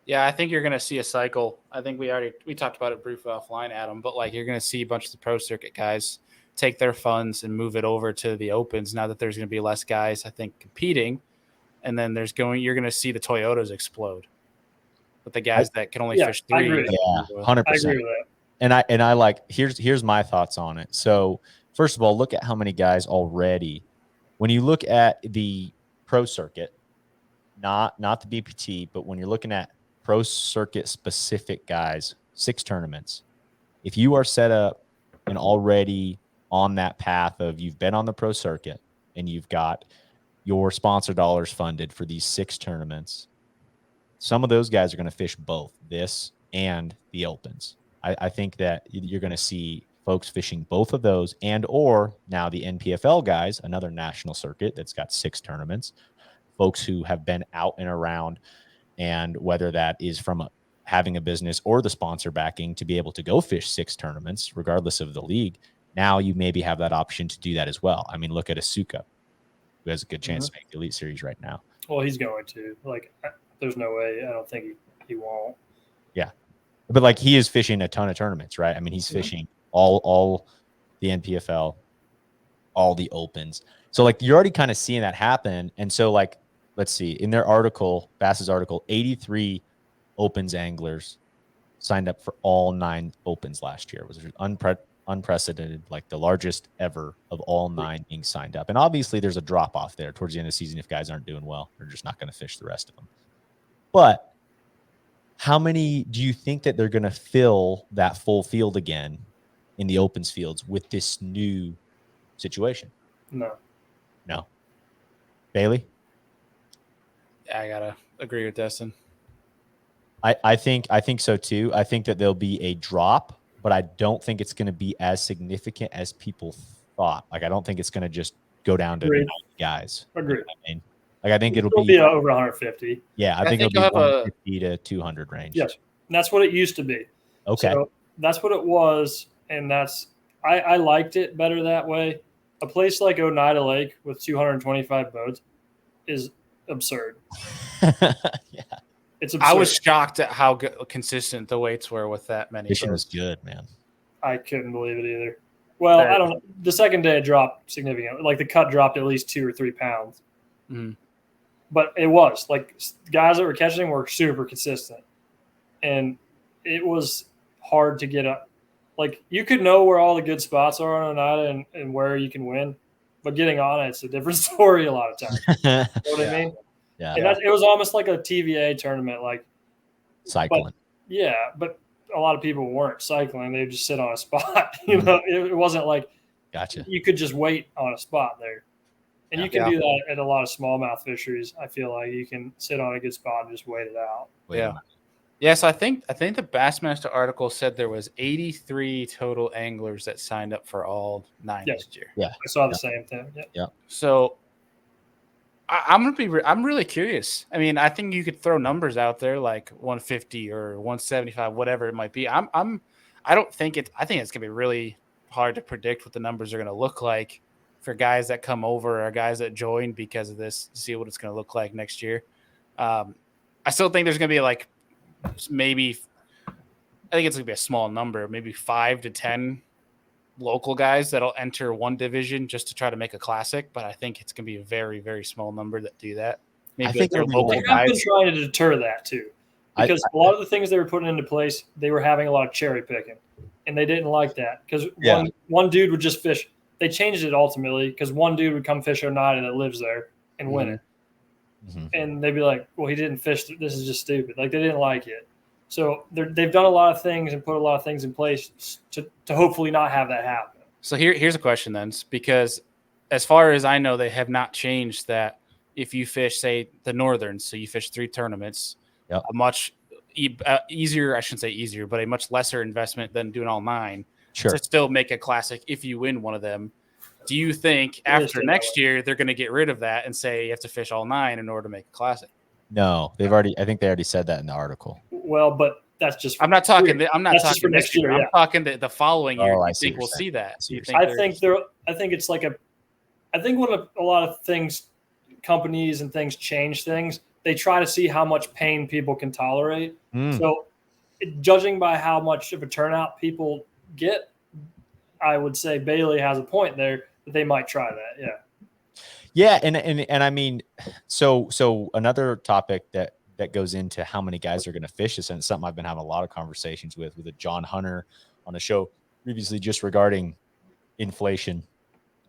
Yeah, I think you're going to see a cycle. I think we talked about it briefly offline, Adam, but like you're going to see a bunch of the pro circuit guys take their funds and move it over to the opens now that there's going to be less guys, I think, competing. And then you're going to see the Toyotas explode. But the guys that can only fish I 3, agree. Yeah, I 100%. agree with that. And I like, here's my thoughts on it. So first of all, look at how many guys already, when you look at the pro circuit, not the BPT, but when you're looking at pro circuit specific guys, 6 tournaments. If you are set up and already on that path of you've been on the pro circuit and you've got your sponsor dollars funded for these 6 tournaments, some of those guys are going to fish both this and the opens. I think that you're going to see folks fishing both of those, and or now the NPFL guys, another national circuit that's got 6 tournaments, folks who have been out and around, and whether that is from having a business or the sponsor backing to be able to go fish 6 tournaments, regardless of the league. Now you maybe have that option to do that as well. I mean, look at Asuka, who has a good chance to make the Elite Series right now. Well, he's going to. Like, there's no way. I don't think he won't. Yeah. But like, he is fishing a ton of tournaments, right? I mean, he's fishing all the NPFL, all the opens. So like, you're already kind of seeing that happen. And so like, let's see, in their article, Bass's article, 83 opens anglers signed up for all 9 opens last year. It was unprecedented, like the largest ever of all 9 being signed up. And obviously there's a drop off there towards the end of the season. If guys aren't doing well, they're just not going to fish the rest of them. But how many do you think that they're going to fill that full field again in the opens fields with this new situation? No. Bailey? I gotta agree with Destin. I think so too. I think that there'll be a drop, but I don't think it's going to be as significant as people thought. Like, I don't think it's going to just go down to 90 guys. Agreed. I mean, like, I think it'll be over 150. Yeah, I think it'll be 150 to 200 range. Yes, and that's what it used to be. Okay, so that's what it was, and that's I liked it better that way. A place like Oneida Lake with 225 boats is absurd. Yeah. It's absurd. I was shocked at how consistent the weights were with that many. Fishing was good, man. I couldn't believe it either. Well, I don't know. The second day it dropped significantly. Like, the cut dropped at least 2 or 3 pounds. But it was like, guys that were catching were super consistent, and it was hard to get up. Like, you could know where all the good spots are on Oneida and where you can win, but getting on it's a different story a lot of times. You know what I mean? Yeah. And it was almost like a TVA tournament, like cycling. But a lot of people weren't cycling; they would just sit on a spot. You know, it wasn't like you could just wait on a spot there. And you can do that at a lot of smallmouth fisheries. I feel like you can sit on a good spot and just wait it out. Yeah, so I think the Bassmaster article said there was 83 total anglers that signed up for all 9 this year. Yeah, I saw the same thing. Yeah. So I'm really curious. I mean, I think you could throw numbers out there like 150 or 175, whatever it might be. I think it's gonna be really hard to predict what the numbers are gonna look like for guys that come over or guys that join because of this, to see what it's gonna look like next year. I still think there's gonna be like maybe, I think it's gonna be a small number, maybe 5 to 10 local guys that'll enter one division just to try to make a classic, but I think it's gonna be a very, very small number that do that. Maybe I think they're local I've guys. been trying to deter that too, because a lot of the things they were putting into place, they were having a lot of cherry picking, and they didn't like that because one dude would just fish. They changed it ultimately because one dude would come fish Oneida that lives there and win it. And they'd be like, well, he didn't fish. This is just stupid. Like, they didn't like it. So they've done a lot of things and put a lot of things in place to hopefully not have that happen. So here's a question then, because as far as I know, they have not changed that. If you fish, say, the Northerns, so you fish 3 tournaments, a much easier, I shouldn't say easier, but a much lesser investment than doing all 9 to still make a classic if you win one of them. Do you think after next year they're going to get rid of that and say you have to fish all 9 in order to make a classic? No, I think they already said that in the article. Well, but that's just. I'm not talking just for next year. I'm talking the following year. Oh, I think we'll see that. I think it's like I think when a lot of things, companies and things change things, they try to see how much pain people can tolerate. So, judging by how much of a turnout people get, I would say Bailey has a point there that they might try that. Yeah, and I mean, so another topic that that goes into how many guys are going to fish this. And it's something I've been having a lot of conversations with a John Hunter on a show previously, just regarding inflation,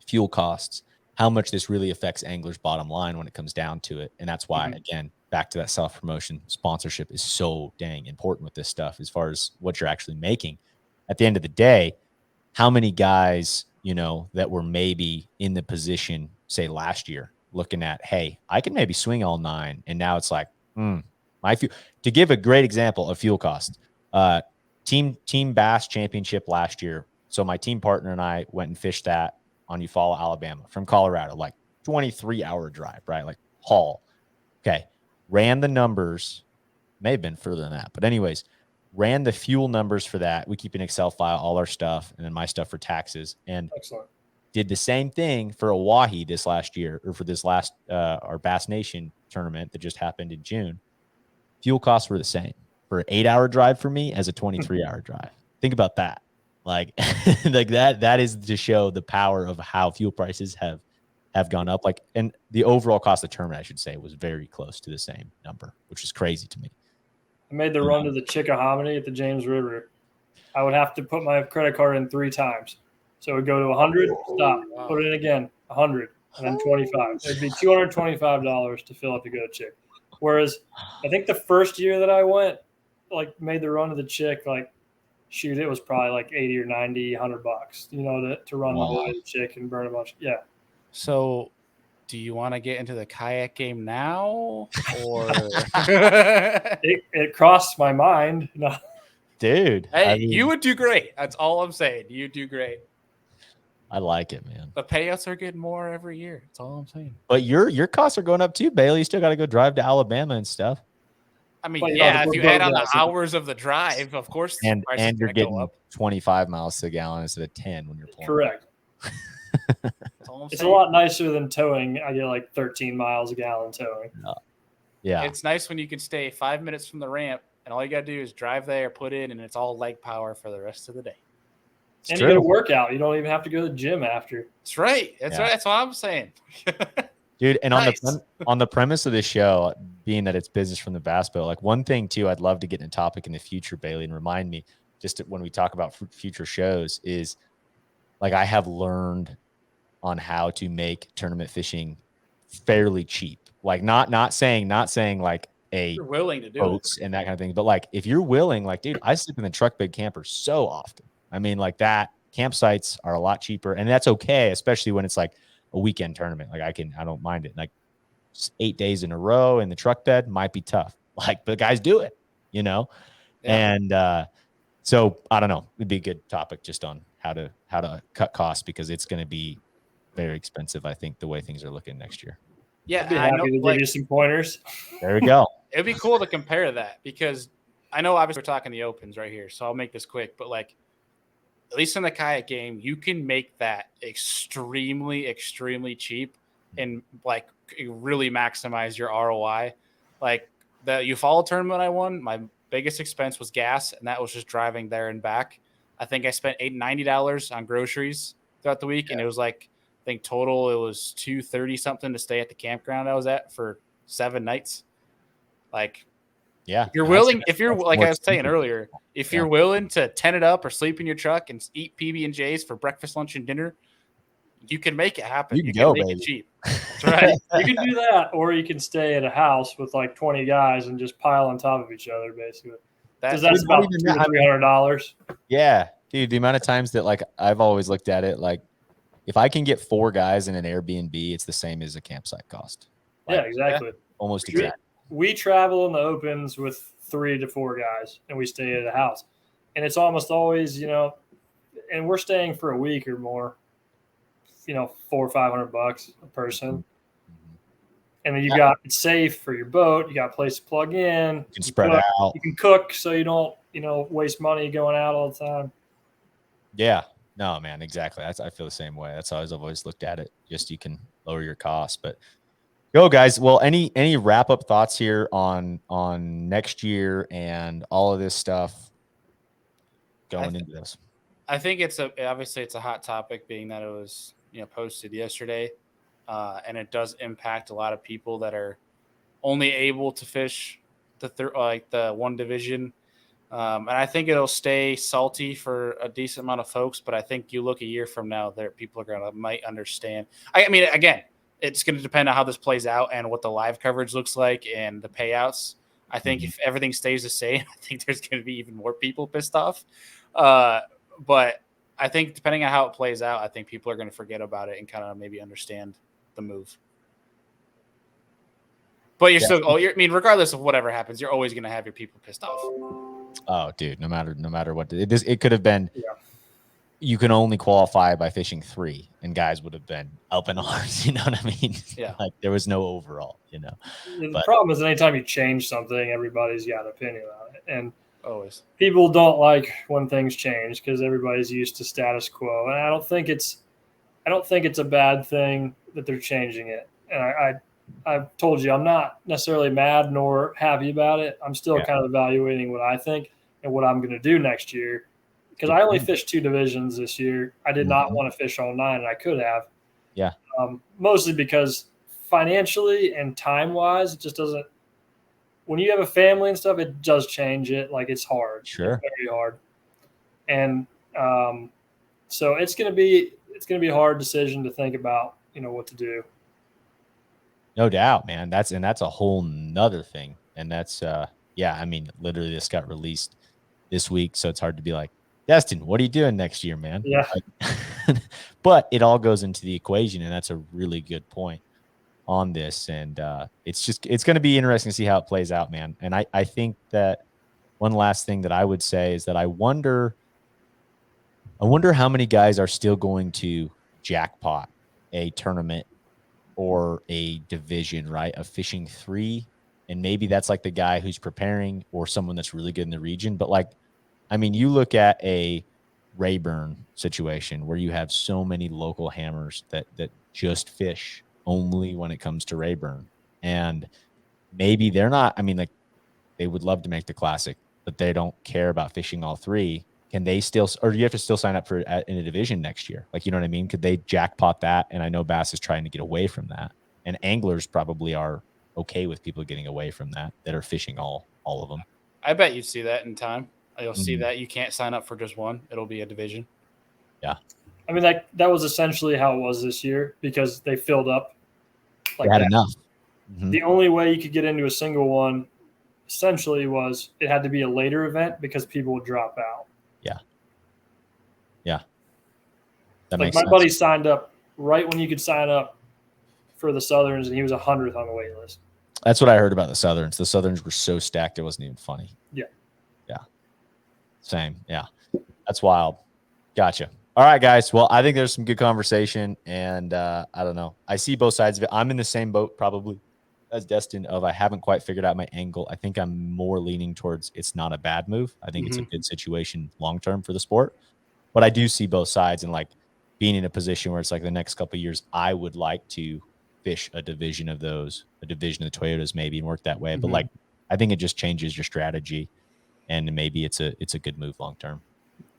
fuel costs, how much this really affects anglers' bottom line when it comes down to it. And that's why, again, back to that self-promotion, sponsorship is so dang important with this stuff as far as what you're actually making. At the end of the day, how many guys, that were maybe in the position, say last year, looking at, hey, I can maybe swing all 9. And now it's like, my fuel. To give a great example of fuel cost, team Bass Championship last year. So my team partner and I went and fished that on Eufaula, Alabama from Colorado, like 23-hour drive, right? Like haul. Okay. Ran the numbers, may have been further than that, but anyways, ran the fuel numbers for that. We keep an Excel file, all our stuff, and then my stuff for taxes. And Excellent. Did the same thing for Oahe this last year, or for this last our Bass Nation tournament that just happened in June. Fuel costs were the same for an 8-hour drive for me as a 23-hour drive. Think about that. Like, like that is to show the power of how fuel prices have gone up. Like, and the overall cost of the tournament, I should say, was very close to the same number, which is crazy to me. I made the run to the Chickahominy at the James River. I would have to put my credit card in 3 times. So it would go to 100, stop, put it in again, 100, and then 25. It'd be $225 to fill up to go to Chick. Whereas I think the first year that I went, like made the run to the Chick, like shoot, it was probably like 80 or 90, $100, to run the way to the Chick and burn a bunch. Yeah. So do you want to get into the kayak game now, or it crossed my mind? No. Dude, hey, you would do great. That's all I'm saying. You do great. I like it, man. The payouts are getting more every year. That's all I'm saying. But your costs are going up too, Bailey. You still got to go drive to Alabama and stuff. I mean, if you add on the hours of the drive, of course, and you're getting 25 miles to a gallon instead of 10 when you're pulling. Correct. It's a lot nicer than towing. I get like 13 miles a gallon towing. Yeah. It's nice when you can stay 5 minutes from the ramp, and all you got to do is drive there, put in, and it's all leg power for the rest of the day. And you get a workout. You don't even have to go to the gym after. That's right. That's right. That's what I'm saying. Dude, and on the premise of this show, being that it's business from the bass boat, like one thing too, I'd love to get in a topic in the future, Bailey, and remind me just when we talk about future shows is like I have learned on how to make tournament fishing fairly cheap. Like not saying like you're willing to do boats and that kind of thing, but like if you're willing, like dude, I sleep in the truck bed camper so often. I mean, like that campsites are a lot cheaper, and that's okay, especially when it's like a weekend tournament. Like I don't mind it. Like 8 days in a row in the truck bed might be tough. Like, but guys do it, Yeah. And so I don't know. It'd be a good topic just on how to cut costs, because it's going to be very expensive, I think, the way things are looking next year. Yeah, I'd be happy to give you some pointers. There we go. It'd be cool to compare that, because I know obviously we're talking the opens right here, so I'll make this quick. But like, at least in the kayak game, you can make that extremely, extremely cheap and like really maximize your ROI. Like the Eufaula tournament I won, my biggest expense was gas, and that was just driving there and back. I think I spent $90 on groceries throughout the week, and it was like, I think total it was $230 something to stay at the campground I was at for 7 nights. Like, yeah, if you're like I was saying earlier, if you're willing to tent it up or sleep in your truck and eat PB&Js for breakfast, lunch, and dinner, you can make it happen. You can make it cheap. That's right. You can do that, or you can stay at a house with like 20 guys and just pile on top of each other, basically. Because that's about $200 to $300. Yeah, dude. The amount of times that like I've always looked at it like, if I can get 4 guys in an Airbnb, it's the same as a campsite cost. Like, yeah, exactly. Almost exactly. We travel in the opens with 3 to 4 guys, and we stay at a house. And it's almost always, and we're staying for a week or more, $400 or $500 a person. And then you got it's safe for your boat. You got a place to plug in. You can spread out. You can cook so you don't, waste money going out all the time. Yeah. No, man, exactly. I feel the same way. That's how I've always looked at it. Just you can lower your costs. But go, guys. Well, any wrap up thoughts here on next year and all of this stuff going into this? I think obviously it's a hot topic, being that it was posted yesterday, and it does impact a lot of people that are only able to fish the one division. And I think it'll stay salty for a decent amount of folks, but I think you look a year from now, there people are might understand. I mean, again, it's going to depend on how this plays out and what the live coverage looks like and the payouts. I think if everything stays the same, I think there's going to be even more people pissed off. But I think depending on how it plays out, I think people are going to forget about it and kind of maybe understand the move. But you're still, I mean, regardless of whatever happens, you're always going to have your people pissed off. Oh, dude, no matter what, it could have been. Yeah. You can only qualify by fishing 3, and guys would have been up in arms. You know what I mean? Yeah. Like there was no overall. You know. The problem is anytime you change something, everybody's got an opinion on it, and always people don't like when things change because everybody's used to status quo. And I don't think it's a bad thing that they're changing it. And I've told you, I'm not necessarily mad nor happy about it. I'm still kind of evaluating what I think and what I'm going to do next year. Because I only fished 2 divisions this year. I did not want to fish all 9, and I could have. Yeah. Mostly because financially and time-wise, it just doesn't – when you have a family and stuff, it does change it. Like, it's hard. Sure. It's very hard. And so it's going to be a hard decision to think about, what to do. No doubt, man. That's a whole nother thing. And that's I mean, literally this got released this week, so it's hard to be like, Destin, what are you doing next year, man? Yeah. But it all goes into the equation, and that's a really good point on this. And it's going to be interesting to see how it plays out, man. And I think that one last thing that I would say is that I wonder how many guys are still going to jackpot a tournament or a division, right? Of fishing 3. And maybe that's like the guy who's preparing or someone that's really good in the region. But like, I mean, you look at a Rayburn situation where you have so many local hammers that just fish only when it comes to Rayburn. And maybe they're not, I mean, like they would love to make the classic, but they don't care about fishing all 3. Can they still, or do you have to still sign up for in a division next year? Like, you know what I mean? Could they jackpot that? And I know Bass is trying to get away from that. And anglers probably are okay with people getting away from that are fishing all of them. I bet you'd see that in time. You'll see that you can't sign up for just one. It'll be a division. Yeah. I mean, that was essentially how it was this year because they filled up. Like they had enough. Mm-hmm. The only way you could get into a single one essentially was it had to be a later event because people would drop out. Yeah. Yeah. That like makes my sense. buddy signed up right when you could sign up for the Southerns, and he was 100th on the wait list. That's what I heard about the Southerns. The Southerns were so stacked it wasn't even funny. Yeah. Yeah. Same. Yeah. That's wild. Gotcha. All right, guys. Well, I think there's some good conversation, and I don't know. I see both sides of it. I'm in the same boat probably as Destin of I haven't quite figured out my angle. I think I'm more leaning towards it's not a bad move. I think it's a good situation long-term for the sport. But I do see both sides and like being in a position where it's like the next couple of years, I would like to fish a division of those, a division of the Toyotas maybe and work that way. But like, I think it just changes your strategy and maybe it's a good move long-term.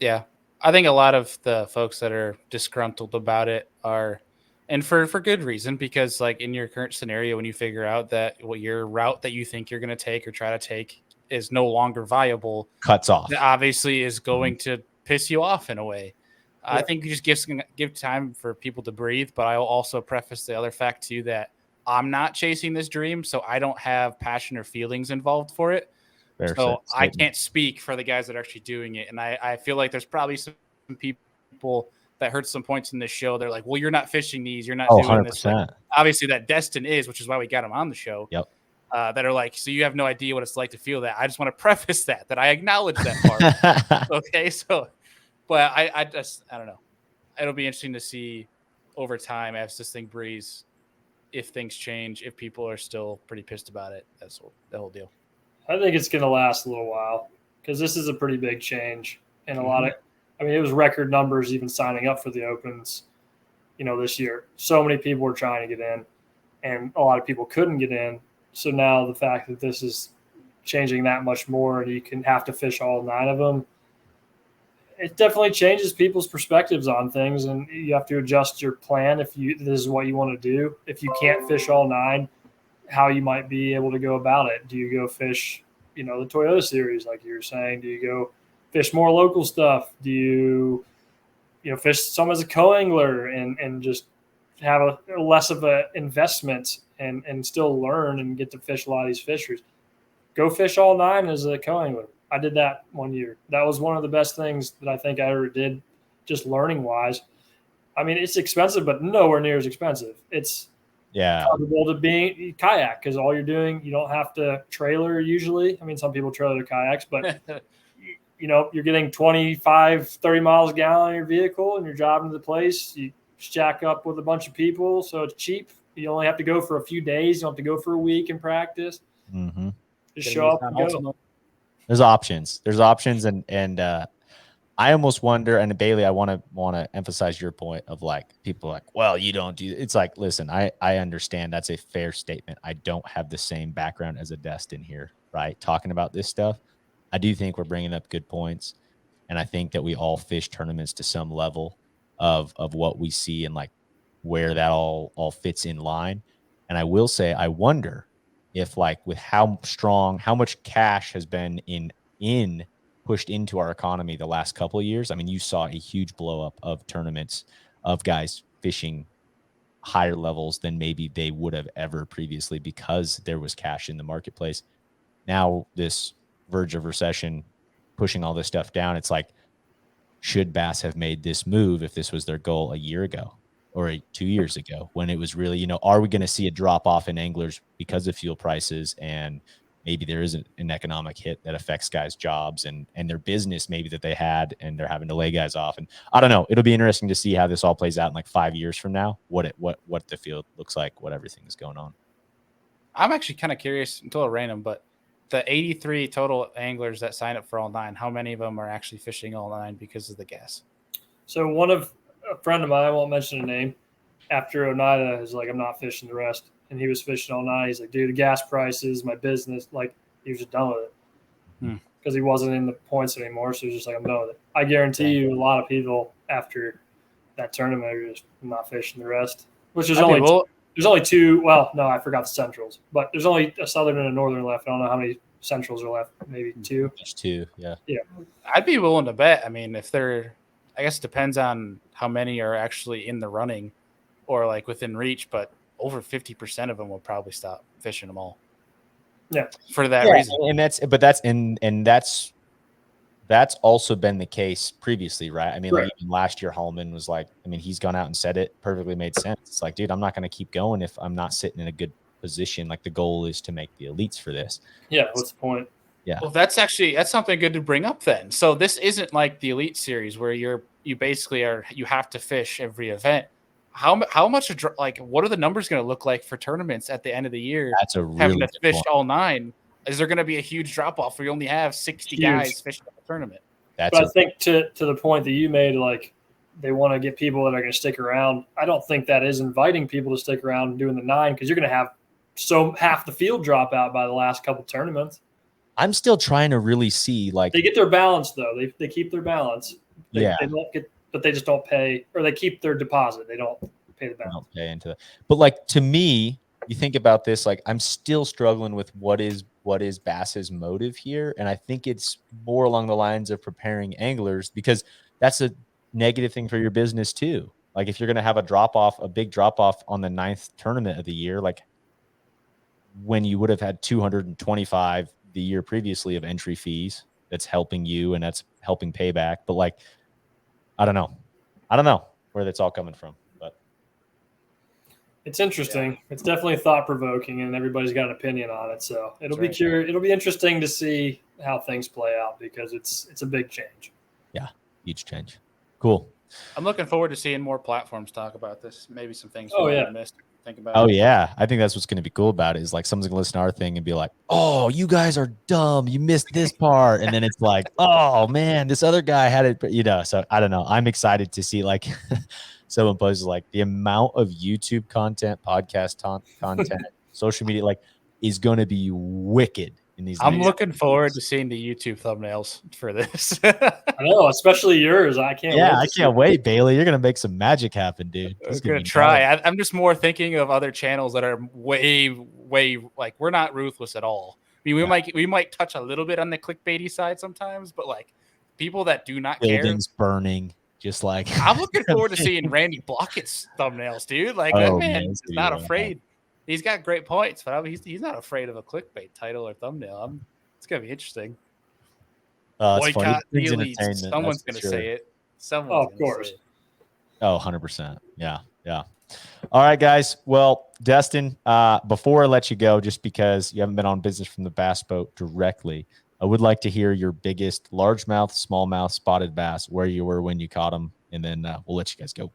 Yeah. I think a lot of the folks that are disgruntled about it are, and for good reason, because like in your current scenario, when you figure out that what your route that you think you're going to take or try to take is no longer viable, cuts off, that obviously is going to piss you off in a way. Yeah. I think you just give time for people to breathe, but I'll also preface the other fact too that I'm not chasing this dream, so I don't have passion or feelings involved for it. So I can't speak for the guys that are actually doing it. And I feel like there's probably some people that heard some points in this show. They're like, well, you're not fishing these. You're not doing 100%. this. Like, obviously that Destin is, which is why we got him on the show. Yep. That are like, so you have no idea what it's like to feel that. I just want to preface that I acknowledge that part. Okay. So, but I don't know. It'll be interesting to see over time as this thing breathes, if things change, if people are still pretty pissed about it. That's the whole deal. I think it's going to last a little while because this is a pretty big change. And a lot of, I mean, it was record numbers even signing up for the Opens, this year. So many people were trying to get in and a lot of people couldn't get in. So now the fact that this is changing that much more and you can have to fish all 9 of them, it definitely changes people's perspectives on things. And you have to adjust your plan if this is what you want to do. If you can't fish all 9, how you might be able to go about it. Do you go fish the Toyota series, like you were saying? Do you go fish more local stuff? Do you fish some as a co-angler and just have a less of a investment and still learn and get to fish a lot of these fisheries? Go fish all 9 as a co-angler. I did that one year. That was one of the best things that I think I ever did, just learning wise. I mean, it's expensive, but nowhere near as expensive. It's comparable to being kayak, because all you're doing, you don't have to trailer usually. I mean, some people trailer their kayaks, but you're getting 25, 30 miles a gallon in your vehicle and you're driving to the place. You stack up with a bunch of people, so it's cheap. You only have to go for a few days. You don't have to go for a week and practice. Mm-hmm. Just show up and go. There's options. And I almost wonder, and Bailey, I want to emphasize your point of like people like, well, you don't do. It's like, listen, I understand that's a fair statement. I don't have the same background as a Destin here, right? Talking about this stuff, I do think we're bringing up good points, and I think that we all fish tournaments to some level of what we see and like where that all fits in line. And I will say, I wonder if like with how much cash has been pushed into our economy the last couple of years. I mean, you saw a huge blow up of tournaments of guys fishing higher levels than maybe they would have ever previously because there was cash in the marketplace. Now this verge of recession pushing all this stuff down. It's like, should Bass have made this move if this was their goal a year ago or 2 years ago, when it was really, are we going to see a drop off in anglers because of fuel prices, and maybe there isn't an economic hit that affects guys' jobs and their business maybe that they had, and they're having to lay guys off. And I don't know, it'll be interesting to see how this all plays out in like 5 years from now, what the field looks like, what everything is going on. I'm actually kind of curious, a little random, but the 83 total anglers that sign up for all 9, how many of them are actually fishing all 9 because of the gas? So a friend of mine, I won't mention a name, after Oneida is like, I'm not fishing the rest. And he was fishing all 9. He's like, dude, the gas prices, my business, like he was just done with it because he wasn't in the points anymore. So he's just like, I'm done with it. I guarantee you a lot of people after that tournament are just not fishing the rest, which is there's only 2. Well, no, I forgot the Centrals, but there's only a Southern and a Northern left. I don't know how many Centrals are left. Maybe 2. Just 2. Yeah. I'd be willing to bet. I mean, I guess it depends on how many are actually in the running or like within reach, but over 50% of them will probably stop fishing them all. Yeah. For that reason. And that's also been the case previously, right? I mean, like even last year, Hallman was like, I mean, he's gone out and said it, perfectly made sense. It's like, dude, I'm not going to keep going if I'm not sitting in a good position. Like the goal is to make the elites for this. Yeah. What's the point? Yeah. Well, that's something good to bring up then. So this isn't like the Elite Series where you have to fish every event. How much, like, what are the numbers going to look like for tournaments at the end of the year? That's a really having to fish all 9. Is there going to be a huge drop off where you only have 60 guys fishing the tournament? But I think to the point that you made, like they want to get people that are going to stick around. I don't think that is inviting people to stick around and doing the 9, because you're going to have half the field drop out by the last couple tournaments. I'm still trying to really see, like, they get their balance though. They keep their balance. They don't get, but they just don't pay, or they keep their deposit. They don't pay the balance. Don't pay into that. But like, to me, you think about this, like I'm still struggling with what is Bass's motive here. And I think it's more along the lines of preparing anglers, because that's a negative thing for your business too. Like if you're going to have a big drop off on the 9th tournament of the year, like when you would have had 225 the year previously of entry fees, that's helping you and that's helping payback. But like, I don't know where that's all coming from, but it's interesting. Yeah. It's definitely thought provoking, and everybody's got an opinion on it. So it'll be interesting to see how things play out, because it's a big change. Yeah. Huge change. Cool. I'm looking forward to seeing more platforms talk about this. Maybe some things missed. Think about it. Yeah. I think that's what's going to be cool about it, is like someone's going to listen to our thing and be like, oh, you guys are dumb. You missed this part. And then it's like, oh man, this other guy had it, so I don't know. I'm excited to see, like someone poses like the amount of YouTube content, podcast content, social media, like is going to be wicked in these. I'm looking forward to seeing the YouTube thumbnails for this. I know, especially yours. I can't wait, Bailey. You're going to make some magic happen, dude. I'm going to try. I'm just more thinking of other channels that are way, like, we're not ruthless at all. mean, we might touch a little bit on the clickbaity side sometimes, but like people that do not Buildings burning, just like I'm looking forward to seeing Randy Blockett's thumbnails, dude. Like that man is not afraid. He's got great points, but he's not afraid of a clickbait title or thumbnail. It's gonna be interesting. Boycott the elites. Someone's gonna say it. Someone's of course. Say it. Oh, 100%. Yeah. All right, guys. Well, Destin, before I let you go, just because you haven't been on Business from the Bass Boat directly, I would like to hear your biggest largemouth, smallmouth, spotted bass, where you were when you caught them, and then we'll let you guys go.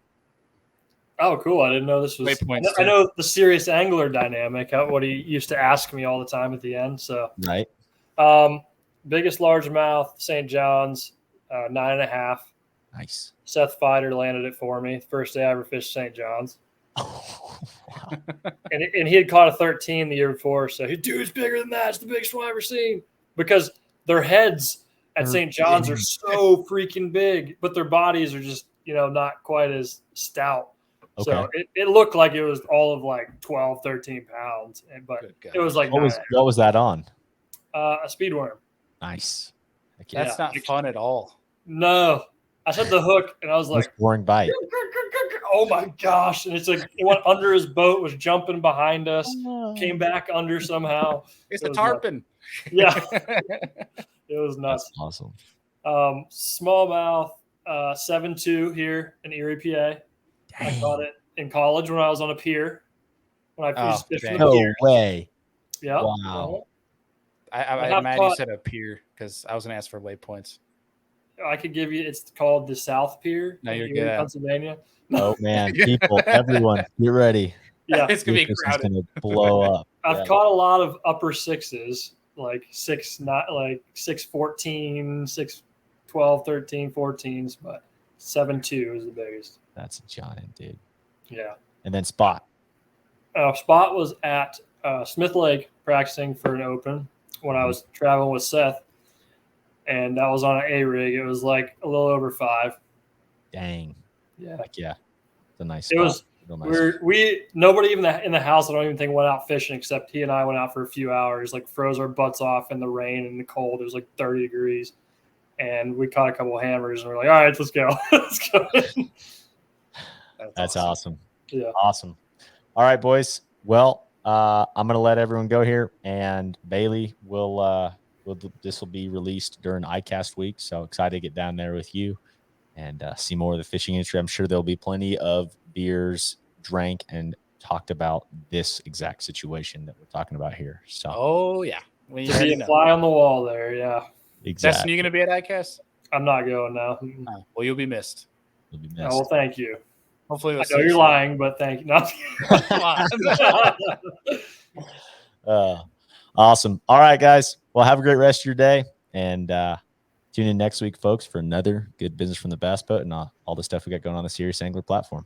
Oh, cool. I didn't know this was – I know the serious angler dynamic, what he used to ask me all the time at the end. So right. Biggest largemouth, St. John's, 9.5. Nice. Seth Fider landed it for me. First day I ever fished St. John's. Oh, wow. and he had caught a 13 the year before. So he, dude, it's bigger than that. It's the biggest one I've ever seen. Because their heads at St. John's are so freaking big, but their bodies are just, not quite as stout. Okay. So it looked like it was all of like 12, 13 pounds. But it was like what was that on? A speed worm. Nice. That's not fun at all. No. I set the hook and I was like, boring bite. Oh my gosh. And it's like it went under his boat, was jumping behind us, came back under somehow. It's a tarpon. Nuts. Yeah. It was nuts. That's awesome. Smallmouth, 7.2 here in Erie, PA. Dang. I caught it in college when I was on a pier. When I fished from the pier. No way. Yeah. Wow. I'm mad you said a pier because I was going to ask for waypoints. I could give you. It's called the South Pier. No, you're good. Pennsylvania. Oh man, people, everyone, get ready. Yeah, it's gonna be crowded. It's gonna blow up. I've caught a lot of upper sixes, like 6.14, 6.12, 13, 14s, but 7.2 is the biggest. That's a giant, dude. Yeah. And then Spot. Spot was at Smith Lake practicing for an open when I was traveling with Seth. And that was on an A rig. It was like a little over 5. Dang. Yeah. Like, yeah. It's a nice spot. It was nice. Nobody even in the house, I don't even think went out fishing except he and I went out for a few hours, like froze our butts off in the rain and the cold. It was like 30 degrees. And we caught a couple of hammers and we're like, all right, let's go. Let's go. That's awesome. Yeah. Awesome. All right, boys. Well, I'm gonna let everyone go here, and Bailey will this will be released during ICAST week, so excited to get down there with you and see more of the fishing industry. I'm sure there'll be plenty of beers drank and talked about this exact situation that we're talking about here. So, oh yeah, be a fly on the wall there. Yeah, exactly. Destin, you gonna be at ICAST? I'm not going now. Oh, well, you'll be missed. You'll be missed. Oh, well, thank you. Hopefully, I know you're lying, but thank you. Awesome. All right, guys. Well, have a great rest of your day, and tune in next week, folks, for another good Business from the Bass Boat and all the stuff we got going on the Serious Angler platform.